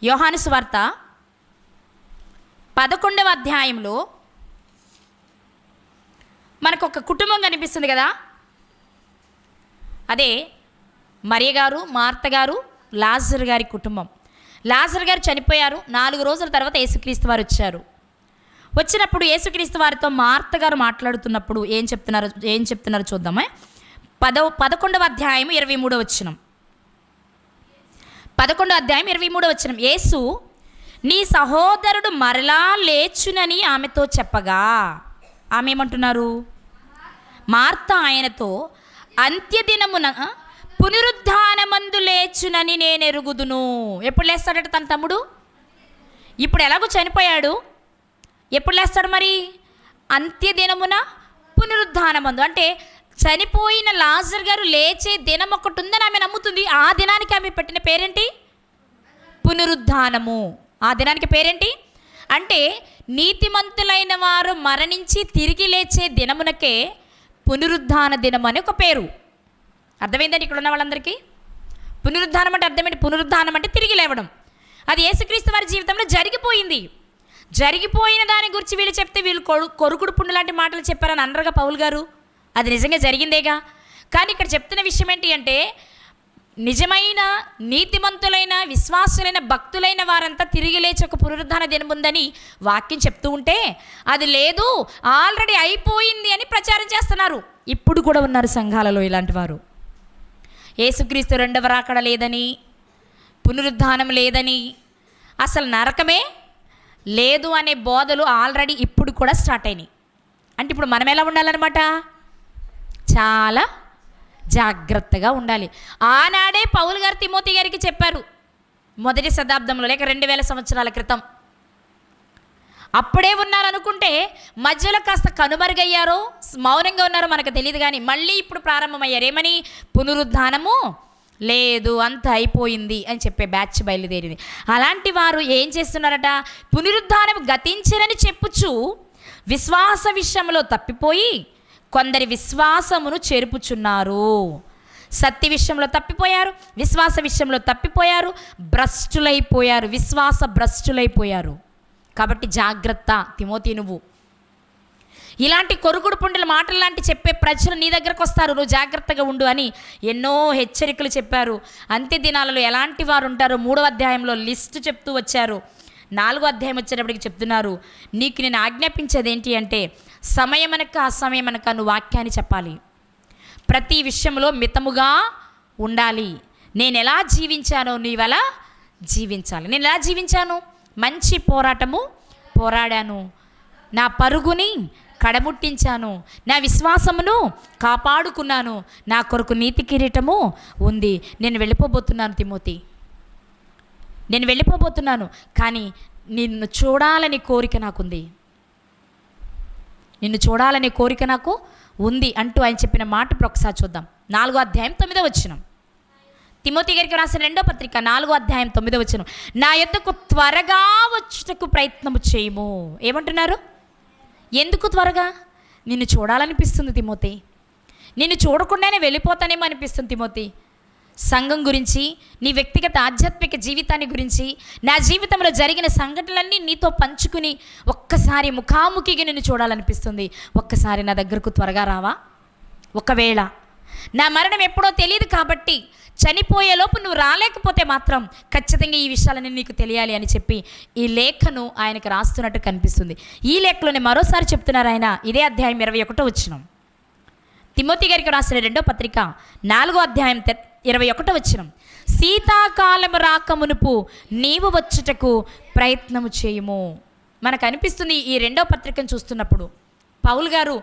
యోహాను సువార్త 11వ అధ్యాయంలో మనకు ఒక కుటుంబం కనిపిస్తుంది కదా. అదే మరియ గారు, మార్త గారు, లాజరు గారి కుటుంబం. లాజరు గారు చనిపోయారు. 4 రోజుల తర్వాత యేసుక్రీస్తు వారు వచ్చారు. వచ్చినప్పుడు యేసుక్రీస్తు వారితో మార్త గారు మాట్లాడుతున్నప్పుడు ఏం చెప్తున్నారో చూద్దామా. 11వ అధ్యాయం 23వ వచనం. 11వ అధ్యాయం 23వ వచనం. యేసు నీ సహోదరుడు మరలా లేచునని ఆమెతో చెప్పగా, ఆమె ఏమంటున్నారు? మార్త ఆయనతో, అంత్యదినమున పునరుద్ధానమందు లేచునని నేను ఎరుగుదును. ఎప్పుడు లేస్తాడట తన తమ్ముడు? ఇప్పుడు ఎలాగో చనిపోయాడు, ఎప్పుడు లేస్తాడు మరి? అంత్యదినమున పునరుద్ధానమందు. అంటే చనిపోయిన లాజరు గారు లేచే దినం ఒకటి ఉందని ఆమె నమ్ముతుంది. ఆ దినానికి ఆమె పెట్టిన పేరేంటి? పునరుద్ధానము. ఆ దినానికి పేరేంటి అంటే, నీతిమంతులైన వారు మరణించి తిరిగి లేచే దినమునకే పునరుద్ధాన దినం అని ఒక పేరు. అర్థమైందండి ఇక్కడ ఉన్న వాళ్ళందరికీ? పునరుద్ధానం అంటే అర్థమేంటి? పునరుద్ధానం అంటే తిరిగి లేవడం. అది యేసుక్రీస్తు వారి జీవితంలో జరిగిపోయింది. జరిగిపోయిన దాని గురించి వీళ్ళు చెప్తే వీళ్ళు కొరుకుడు పుండు లాంటి మాటలు చెప్పారని అనరుగా పౌలు గారు. అది నిజంగా జరిగిందేగా. కానీ ఇక్కడ చెప్తున్న విషయం ఏంటి అంటే, నిజమైన నీతిమంతులైన విశ్వాసులైన భక్తులైన వారంతా తిరిగి లేచి ఒక పునరుద్ధాన దినం ఉందని వాక్యం చెప్తూ ఉంటే, అది లేదు, ఆల్రెడీ అయిపోయింది అని ప్రచారం చేస్తున్నారు. ఇప్పుడు కూడా ఉన్నారు సంఘాలలో ఇలాంటి వారు. యేసుక్రీస్తు రెండవ రాకడ లేదని, పునరుద్ధానం లేదని, అసలు నరకమే లేదు అనే బోధలు ఆల్రెడీ ఇప్పుడు కూడా స్టార్ట్ అయినాయి. అంటే ఇప్పుడు మనం ఎలా ఉండాలన్నమాట? చాలా జాగ్రత్తగా ఉండాలి. ఆనాడే పౌలు గారు తిమోతి గారికి చెప్పారు, మొదటి శతాబ్దంలో లేక 2000 సంవత్సరాల క్రితం. అప్పుడే ఉన్నారనుకుంటే మధ్యలో కాస్త కనుమరుగయ్యారో, మౌనంగా ఉన్నారో మనకు తెలియదు, కానీ మళ్ళీ ఇప్పుడు ప్రారంభమయ్యారు. ఏమని? పునరుద్ధానము లేదు, అంత అయిపోయింది అని చెప్పే బ్యాచ్ బయలుదేరింది. అలాంటి వారు ఏం చేస్తున్నారట? పునరుద్ధానం గతించరని చెప్పుచు విశ్వాస విషయంలో తప్పిపోయి కొందరి విశ్వాసమును చెరుపుచున్నారు. సత్య విషయంలో తప్పిపోయారు, విశ్వాస విషయంలో తప్పిపోయారు, భ్రష్టులైపోయారు, విశ్వాస భ్రష్టులైపోయారు. కాబట్టి జాగ్రత్త తిమోతి, నువ్వు ఇలాంటి కొరుకుడు పుండుల మాటలు లాంటి చెప్పే ప్రజలు నీ దగ్గరకు వస్తారు, నువ్వు జాగ్రత్తగా ఉండు అని ఎన్నో హెచ్చరికలు చెప్పారు. అంత్య దినాలలో ఎలాంటి వారు ఉంటారో 3వ అధ్యాయంలో లిస్టు చెప్తూ వచ్చారు. 4వ అధ్యాయం వచ్చేటప్పటికి చెప్తున్నారు, నీకు నేను ఆజ్ఞాపించేది ఏంటి అంటే, సమయమనక అసమయమనక నువ్వు వాక్యాన్ని చెప్పాలి. ప్రతి విషయంలో మితముగా ఉండాలి. నేను ఎలా జీవించానో నీవెలా జీవించాలి. నేను ఎలా జీవించాను? మంచి పోరాటము పోరాడాను, నా పరుగుని కడముట్టించాను, నా విశ్వాసమును కాపాడుకున్నాను, నా కొరకు నీతి కిరీటము ఉంది. నేను వెళ్ళిపోబోతున్నాను తిమోతి, నేను వెళ్ళిపోబోతున్నాను, కానీ నిన్ను చూడాలని కోరిక నాకుంది, నిన్ను చూడాలనే కోరిక నాకు ఉంది అంటూ ఆయన చెప్పిన మాట ఇప్పుడు ఒకసారి చూద్దాం. 4వ అధ్యాయం 9వ వచనం, తిమోతి గారికి రాసిన 2వ పత్రిక 4వ అధ్యాయం 9వ వచనం, నా యొద్దకు త్వరగా వచ్చుటకు ప్రయత్నము చేయము. ఏమంటున్నారు? ఎందుకు త్వరగా? నిన్ను చూడాలనిపిస్తుంది తిమోతి, నిన్ను చూడకుండానే వెళ్ళిపోతానేమో అనిపిస్తుంది తిమోతి. సంఘం గురించి, నీ వ్యక్తిగత ఆధ్యాత్మిక జీవితాన్ని గురించి, నా జీవితంలో జరిగిన సంఘటనలన్నీ నీతో పంచుకుని ఒక్కసారి ముఖాముఖిగా నిన్ను చూడాలనిపిస్తుంది. ఒక్కసారి నా దగ్గరకు త్వరగా రావా? ఒకవేళ నా మరణం ఎప్పుడో తెలియదు కాబట్టి చనిపోయేలోపు నువ్వు రాలేకపోతే మాత్రం ఖచ్చితంగా ఈ విషయాలన్నీ నీకు తెలియాలి అని చెప్పి ఈ లేఖను ఆయనకు రాస్తున్నట్టు కనిపిస్తుంది. ఈ లేఖలోనే మరోసారి చెప్తున్నారు ఆయన, ఇదే అధ్యాయం 21వ వచనం, తిమోతి గారికి రాసిన 2వ పత్రిక 4వ అధ్యాయం 21వ వచనం, శీతాకాలము రాకమునుపు నీవు వచ్చుటకు ప్రయత్నము చేయము. మనకు అనిపిస్తుంది ఈ 2వ పత్రికను చూస్తున్నప్పుడు పౌలు గారు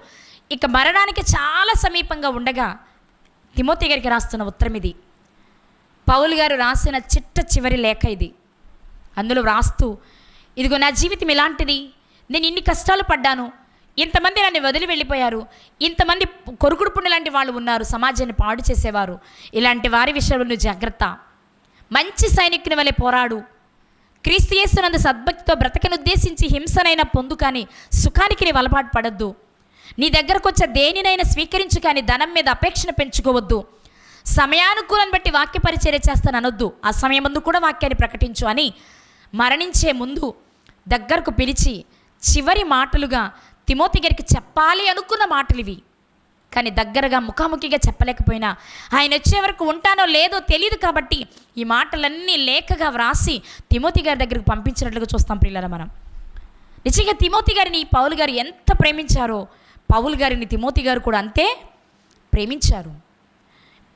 ఇక మరణానికి చాలా సమీపంగా ఉండగా తిమోతి గారికి రాస్తున్న ఉత్తరం ఇది. పౌలు గారు రాసిన చివరి లేఖ ఇది. అందులో వ్రాస్తూ, ఇదిగో నా జీవితం ఇలాంటిది, నేను ఇన్ని కష్టాలు పడ్డాను, ఇంతమంది నన్ను వదిలి వెళ్ళిపోయారు, ఇంతమంది కొరుకుడు పుండు లాంటి వాళ్ళు ఉన్నారు, సమాజాన్ని పాడు చేసేవారు, ఇలాంటి వారి విషయంలో నువ్వు జాగ్రత్త, మంచి సైనికుని వలె పోరాడు, క్రీస్తు యేసునందు సద్భక్తితో బ్రతకనుద్దేశించి హింసనైనా పొందు, కానీ సుఖానికి నీ అలవాటు పడద్దు, నీ దగ్గరకు వచ్చే దేనినైనా స్వీకరించు, కానీ ధనం మీద అపేక్షను పెంచుకోవద్దు, సమయానుకూలం బట్టి వాక్య పరిచర్య చేస్తాను అనొద్దు, ఆ సమయం ముందు కూడా వాక్యాన్ని ప్రకటించు అని మరణించే ముందు దగ్గరకు పిలిచి చివరి మాటలుగా తిమోతి గారికి చెప్పాలి అనుకున్న మాటలు ఇవి. కానీ దగ్గరగా ముఖాముఖిగా చెప్పలేకపోయినా ఆయన వచ్చే వరకు ఉంటానో లేదో తెలియదు కాబట్టి ఈ మాటలన్నీ లేఖగా వ్రాసి తిమోతి గారి దగ్గరకు పంపించినట్లుగా చూస్తాం ప్రియులారా. మనం నిజంగా తిమోతి గారిని పౌలు గారు ఎంత ప్రేమించారో పౌలు గారిని తిమోతి గారు కూడా అంతే ప్రేమించారు.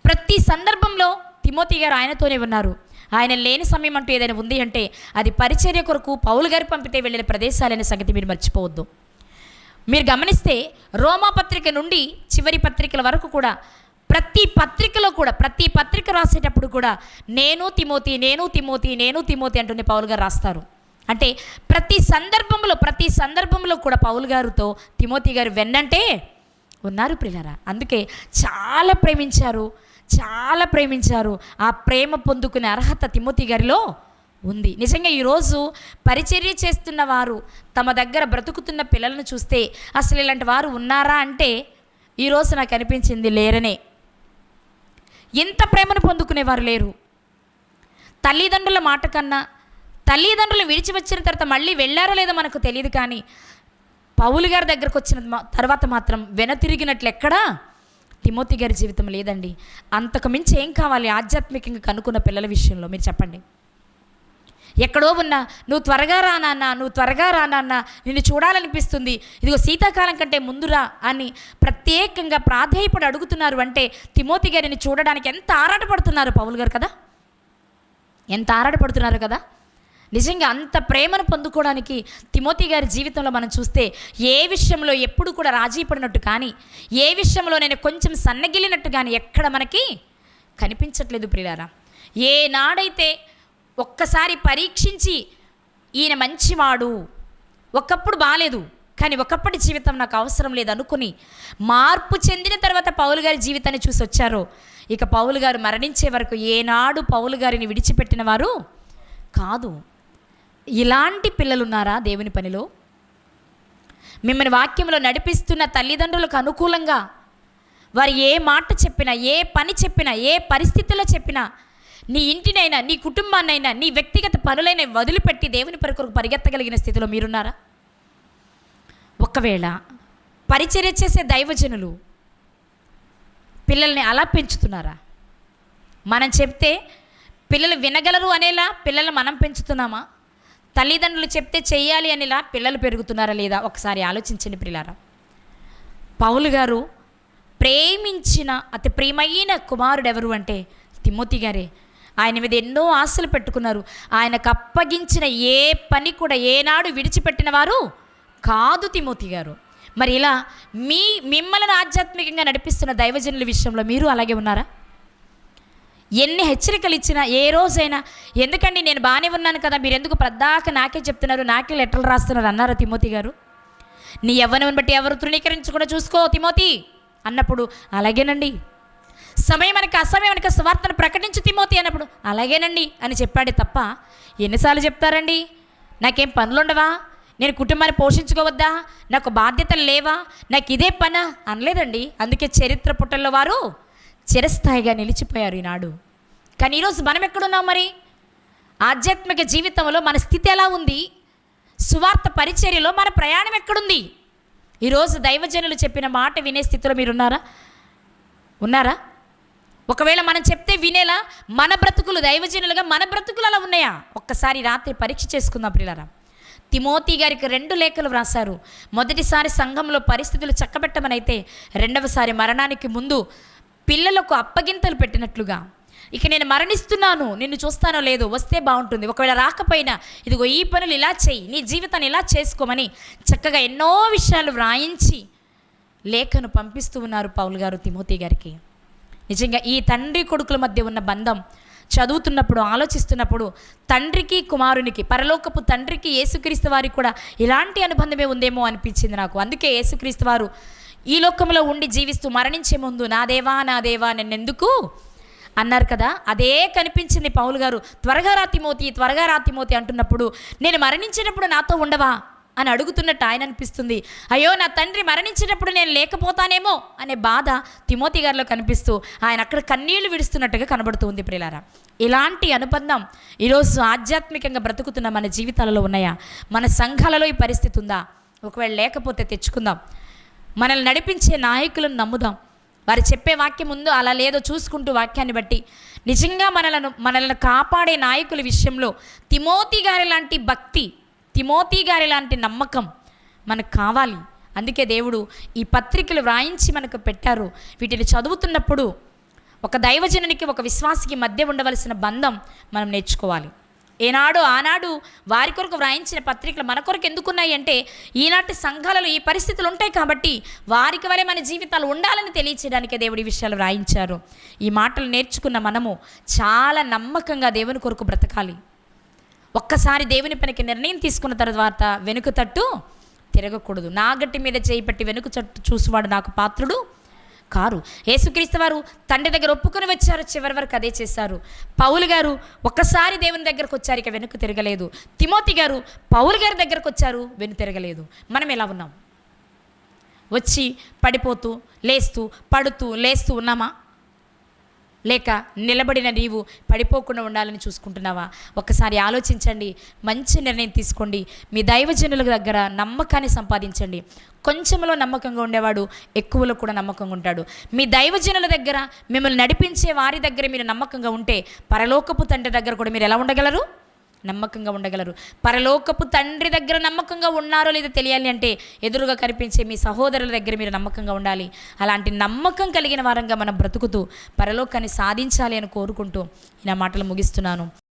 ప్రతి సందర్భంలో తిమోతి గారు ఆయనతోనే ఉన్నారు. ఆయన లేని సమయం అంటూ ఏదైనా ఉంది అంటే అది పరిచర్య కొరకు పౌలు గారు పంపితే వెళ్ళిన ప్రదేశాలనే సంగతి మీరు మర్చిపోవద్దు. మీరు గమనిస్తే రోమా పత్రిక నుండి చివరి పత్రికల వరకు కూడా ప్రతి పత్రిక రాసేటప్పుడు కూడా నేను తిమోతి అంటూనే పౌలు గారు రాస్తారు. అంటే ప్రతి సందర్భంలో కూడా పౌలు గారితో తిమోతి గారు వెన్నంటే ఉన్నారు ప్రియులారా. అందుకే చాలా ప్రేమించారు. ఆ ప్రేమ పొందుకునే అర్హత తిమోతి గారిలో ఉంది. నిజంగా ఈరోజు పరిచర్య చేస్తున్న వారు తమ దగ్గర బ్రతుకుతున్న పిల్లలను చూస్తే అసలు ఇలాంటి వారు ఉన్నారా అంటే ఈరోజు నాకు అనిపించింది లేరనే. ఎంత ప్రేమను పొందుకునేవారు లేరు. తల్లిదండ్రుల మాట కన్నా తల్లిదండ్రులు విడిచి వచ్చిన తర్వాత మళ్ళీ వెళ్ళారో లేదో మనకు తెలియదు, కానీ పౌలు గారి దగ్గరకు వచ్చిన తర్వాత మాత్రం వెనతిరిగినట్లు ఎక్కడా తిమోతి గారి జీవితం లేదండి. అంతకు మించి ఏం కావాలి ఆధ్యాత్మికంగా కనుక్కున్న పిల్లల విషయంలో మీరు చెప్పండి. ఎక్కడో ఉన్నా నువ్వు త్వరగా రా నాన్న, నువ్వు త్వరగా రా నాన్న, నిన్ను చూడాలనిపిస్తుంది, ఇదిగో శీతాకాలం కంటే ముందురా అని ప్రత్యేకంగా ప్రాధేయపడి అడుగుతున్నారు అంటే తిమోతి గారిని చూడడానికి ఎంత ఆరాటపడుతున్నారు పౌలు గారు కదా, ఎంత ఆరాటపడుతున్నారు కదా. నిజంగా అంత ప్రేమను పొందుకోవడానికి తిమోతి గారి జీవితంలో మనం చూస్తే ఏ విషయంలో ఎప్పుడు కూడా రాజీ పడినట్టు కానీ, ఏ విషయంలో నేను కొంచెం సన్నగిలినట్టు కానీ ఎక్కడ మనకి కనిపించట్లేదు ప్రియులారా. ఏనాడైతే ఒక్కసారి పరీక్షించి ఈయన మంచివాడు, ఒకప్పుడు బాలేదు కానీ ఒకప్పటి జీవితం నాకు అవసరం లేదు అనుకుని మార్పు చెందిన తర్వాత పౌలు గారి జీవితాన్ని చూసి వచ్చారో, ఇక పౌలు గారు మరణించే వరకు ఏనాడు పౌలు గారిని విడిచిపెట్టిన వారు కాదు. ఇలాంటి పిల్లలున్నారా దేవుని పనిలో? మిమ్మల్ని వాక్యంలో నడిపిస్తున్న తల్లిదండ్రులకు అనుకూలంగా వారు ఏ మాట చెప్పినా, ఏ పని చెప్పినా, ఏ పరిస్థితుల్లో చెప్పినా, నీ ఇంటినైనా, నీ కుటుంబాన్నైనా, నీ వ్యక్తిగత పనులైనా వదిలిపెట్టి దేవుని కొరకు పరిగెత్తగలిగిన స్థితిలో మీరున్నారా? ఒకవేళ పరిచర్య చేసే దైవజనులు పిల్లల్ని అలా పెంచుతున్నారా? మనం చెప్తే పిల్లలు వినగలరు అనేలా పిల్లలు మనం పెంచుతున్నామా? తల్లిదండ్రులు చెప్తే చెయ్యాలి అనేలా పిల్లలు పెరుగుతున్నారా లేదా? ఒకసారి ఆలోచించండి ప్రియులారా. పౌలు గారు ప్రేమించిన అతి ప్రియమైన కుమారుడు ఎవరు అంటే తిమోతి గారే. ఆయన మీద ఎన్నో ఆశలు పెట్టుకున్నారు. ఆయనకు అప్పగించిన ఏ పని కూడా ఏనాడు విడిచిపెట్టిన వారు కాదు తిమోతి గారు. మరి ఇలా మిమ్మల్ని ఆధ్యాత్మికంగా నడిపిస్తున్న దైవజనుల విషయంలో మీరు అలాగే ఉన్నారా? ఎన్ని హెచ్చరికలు ఇచ్చినా ఏ రోజైనా ఎందుకండి నేను బాగానే ఉన్నాను కదా, మీరు ఎందుకు ప్రద్దాక నాకే చెప్తున్నారు, నాకే లెటర్లు రాస్తున్నారు అన్నారా తిమోతి గారు? నీ యవ్వనం బట్టి ఎవరు తృణీకరించకుండా చూసుకో తిమోతి అన్నప్పుడు అలాగేనండి. సమయానికి అసమయానికి సువార్తను ప్రకటించు తిమోతి అన్నప్పుడు అలాగేనండి అని చెప్పాడే తప్ప ఎన్నిసార్లు చెప్తారండి? నాకేం పనులుండవా, నేను కుటుంబాన్ని పోషించుకోవద్దా, నాకు బాధ్యతలు లేవా, నాకు ఇదే పనా అనలేదండి. అందుకే చరిత్ర పుటల్లో వారు చిరస్థాయిగా నిలిచిపోయారు ఈనాడు. కానీ ఈరోజు మనం ఎక్కడున్నాం? మరి ఆధ్యాత్మిక జీవితంలో మన స్థితి ఎలా ఉంది? సువార్త పరిచర్యలో మన ప్రయాణం ఎక్కడుంది? ఈరోజు దైవజనులు చెప్పిన మాట వినే స్థితిలో ఉన్నారా? ఒకవేళ మనం చెప్తే వినేలా మన బ్రతుకులు దైవజనులుగా మన బ్రతుకులు అలా ఉన్నాయా? ఒక్కసారి రాత్రి పరీక్ష చేసుకుందాం ప్రియులారా. తిమోతి గారికి 2 లేఖలు వ్రాసారు. మొదటిసారి సంఘంలో పరిస్థితులు చక్కబెట్టమనైతే, రెండవసారి మరణానికి ముందు పిల్లలకు అప్పగింతలు పెట్టినట్లుగా, ఇక నేను మరణిస్తున్నాను, నిన్ను చూస్తానో లేదో, వస్తే బాగుంటుంది, ఒకవేళ రాకపోయినా ఇదిగో ఈ పనులు ఇలా చేయి, నీ జీవితాన్ని ఇలా చేసుకోమని చక్కగా ఎన్నో విషయాలు వ్రాయించి లేఖను పంపిస్తూ ఉన్నారు పౌలు గారు తిమోతి గారికి. నిజంగా ఈ తండ్రి కొడుకుల మధ్య ఉన్న బంధం చదువుతున్నప్పుడు, ఆలోచిస్తున్నప్పుడు తండ్రికి కుమారునికి, పరలోకపు తండ్రికి యేసుక్రీస్తు వారికి కూడా ఇలాంటి అనుబంధమే ఉందేమో అనిపించింది నాకు. అందుకే యేసుక్రీస్తు వారు ఈ లోకంలో ఉండి జీవిస్తూ మరణించే ముందు నా దేవా నా దేవా నన్నెందుకు అన్నారు కదా. అదే కనిపించింది పౌలు గారు. త్వరగా రా తిమోతి, త్వరగా రా తిమోతి అంటున్నప్పుడు నేను మరణించినప్పుడు నాతో ఉండవా అని అడుగుతున్నట్టు ఆయన అనిపిస్తుంది. అయ్యో నా తండ్రి మరణించినప్పుడు నేను లేకపోతానేమో అనే బాధ తిమోతి గారిలో కనిపిస్తూ ఆయన అక్కడ కన్నీళ్లు విడుస్తున్నట్టుగా కనబడుతుంది ప్రియులారా. ఇలాంటి అనుబంధం ఈరోజు ఆధ్యాత్మికంగా బ్రతుకుతున్న మన జీవితాలలో ఉన్నాయా? మన సంఘాలలో ఈ పరిస్థితి ఉందా? ఒకవేళ లేకపోతే తెచ్చుకుందాం. మనల్ని నడిపించే నాయకులను నమ్ముదాం. వారు చెప్పే వాక్యం ముందు అలా లేదో చూసుకుంటూ వాక్యాన్ని బట్టి నిజంగా మనల్ని కాపాడే నాయకుల విషయంలో తిమోతి గారి లాంటి భక్తి, తిమోతి గారి లాంటి నమ్మకం మనకు కావాలి. అందుకే దేవుడు ఈ పత్రికలు వ్రాయించి మనకు పెట్టారు. వీటిని చదువుతున్నప్పుడు ఒక దైవజనునికి ఒక విశ్వాసికి మధ్య ఉండవలసిన బంధం మనం నేర్చుకోవాలి. ఆనాడు వారి కొరకు వ్రాయించిన పత్రికలు మన కొరకు ఎందుకున్నాయి అంటే ఈనాటి సంఘాలలో ఈ పరిస్థితులు ఉంటాయి కాబట్టి వారికి వలె మన జీవితాలు ఉండాలని తెలియచేయడానికే దేవుడి విషయాలు వ్రాయించారు. ఈ మాటలు నేర్చుకున్న మనము చాలా నమ్మకంగా దేవుని కొరకు బ్రతకాలి. ఒక్కసారి దేవుని పనికి నిర్ణయం తీసుకున్న తర్వాత వెనుక తట్టు తిరగకూడదు. నా గట్టి మీద చేయి పెట్టి వెనుక తట్టు చూసేవాడు నాకు పాత్రుడు కారు. యేసుక్రీస్తు వారు తండ్రి దగ్గర ఒప్పుకొని వచ్చారు, చివరి వరకు అదే చేశారు. పౌలు గారు ఒక్కసారి దేవుని దగ్గరకు వచ్చారు, ఇక వెనుక తిరగలేదు. తిమోతి గారు పౌలు గారి దగ్గరకు వచ్చారు, వెను తిరగలేదు. మనం ఎలా ఉన్నాం? వచ్చి పడిపోతూ లేస్తూ పడుతూ లేస్తూ ఉన్నామా? లేక నిలబడిన నీవు పడిపోకుండా ఉండాలని చూసుకుంటున్నావా? ఒక్కసారి ఆలోచించండి. మంచి నిర్ణయం తీసుకోండి. మీ దైవజనుల దగ్గర నమ్మకాన్ని సంపాదించండి. కొంచెంలో నమ్మకంగా ఉండేవాడు ఎక్కువలో కూడా నమ్మకంగా ఉంటాడు. మీ దైవజనుల దగ్గర, మిమ్మల్ని నడిపించే వారి దగ్గర మీరు నమ్మకంగా ఉంటే పరలోకపు తండ్రి దగ్గర కూడా మీరు ఎలా ఉండగలరు? నమ్మకంగా ఉండగలరు. పరలోకపు తండ్రి దగ్గర నమ్మకంగా ఉన్నారో లేదో తెలియాలి అంటే ఎదురుగా కనిపించే మీ సహోదరుల దగ్గర మీరు నమ్మకంగా ఉండాలి. అలాంటి నమ్మకం కలిగిన వారంగా మనం బ్రతుకుతూ పరలోకాన్ని సాధించాలి అని కోరుకుంటూ నా మాటలు ముగిస్తున్నాను.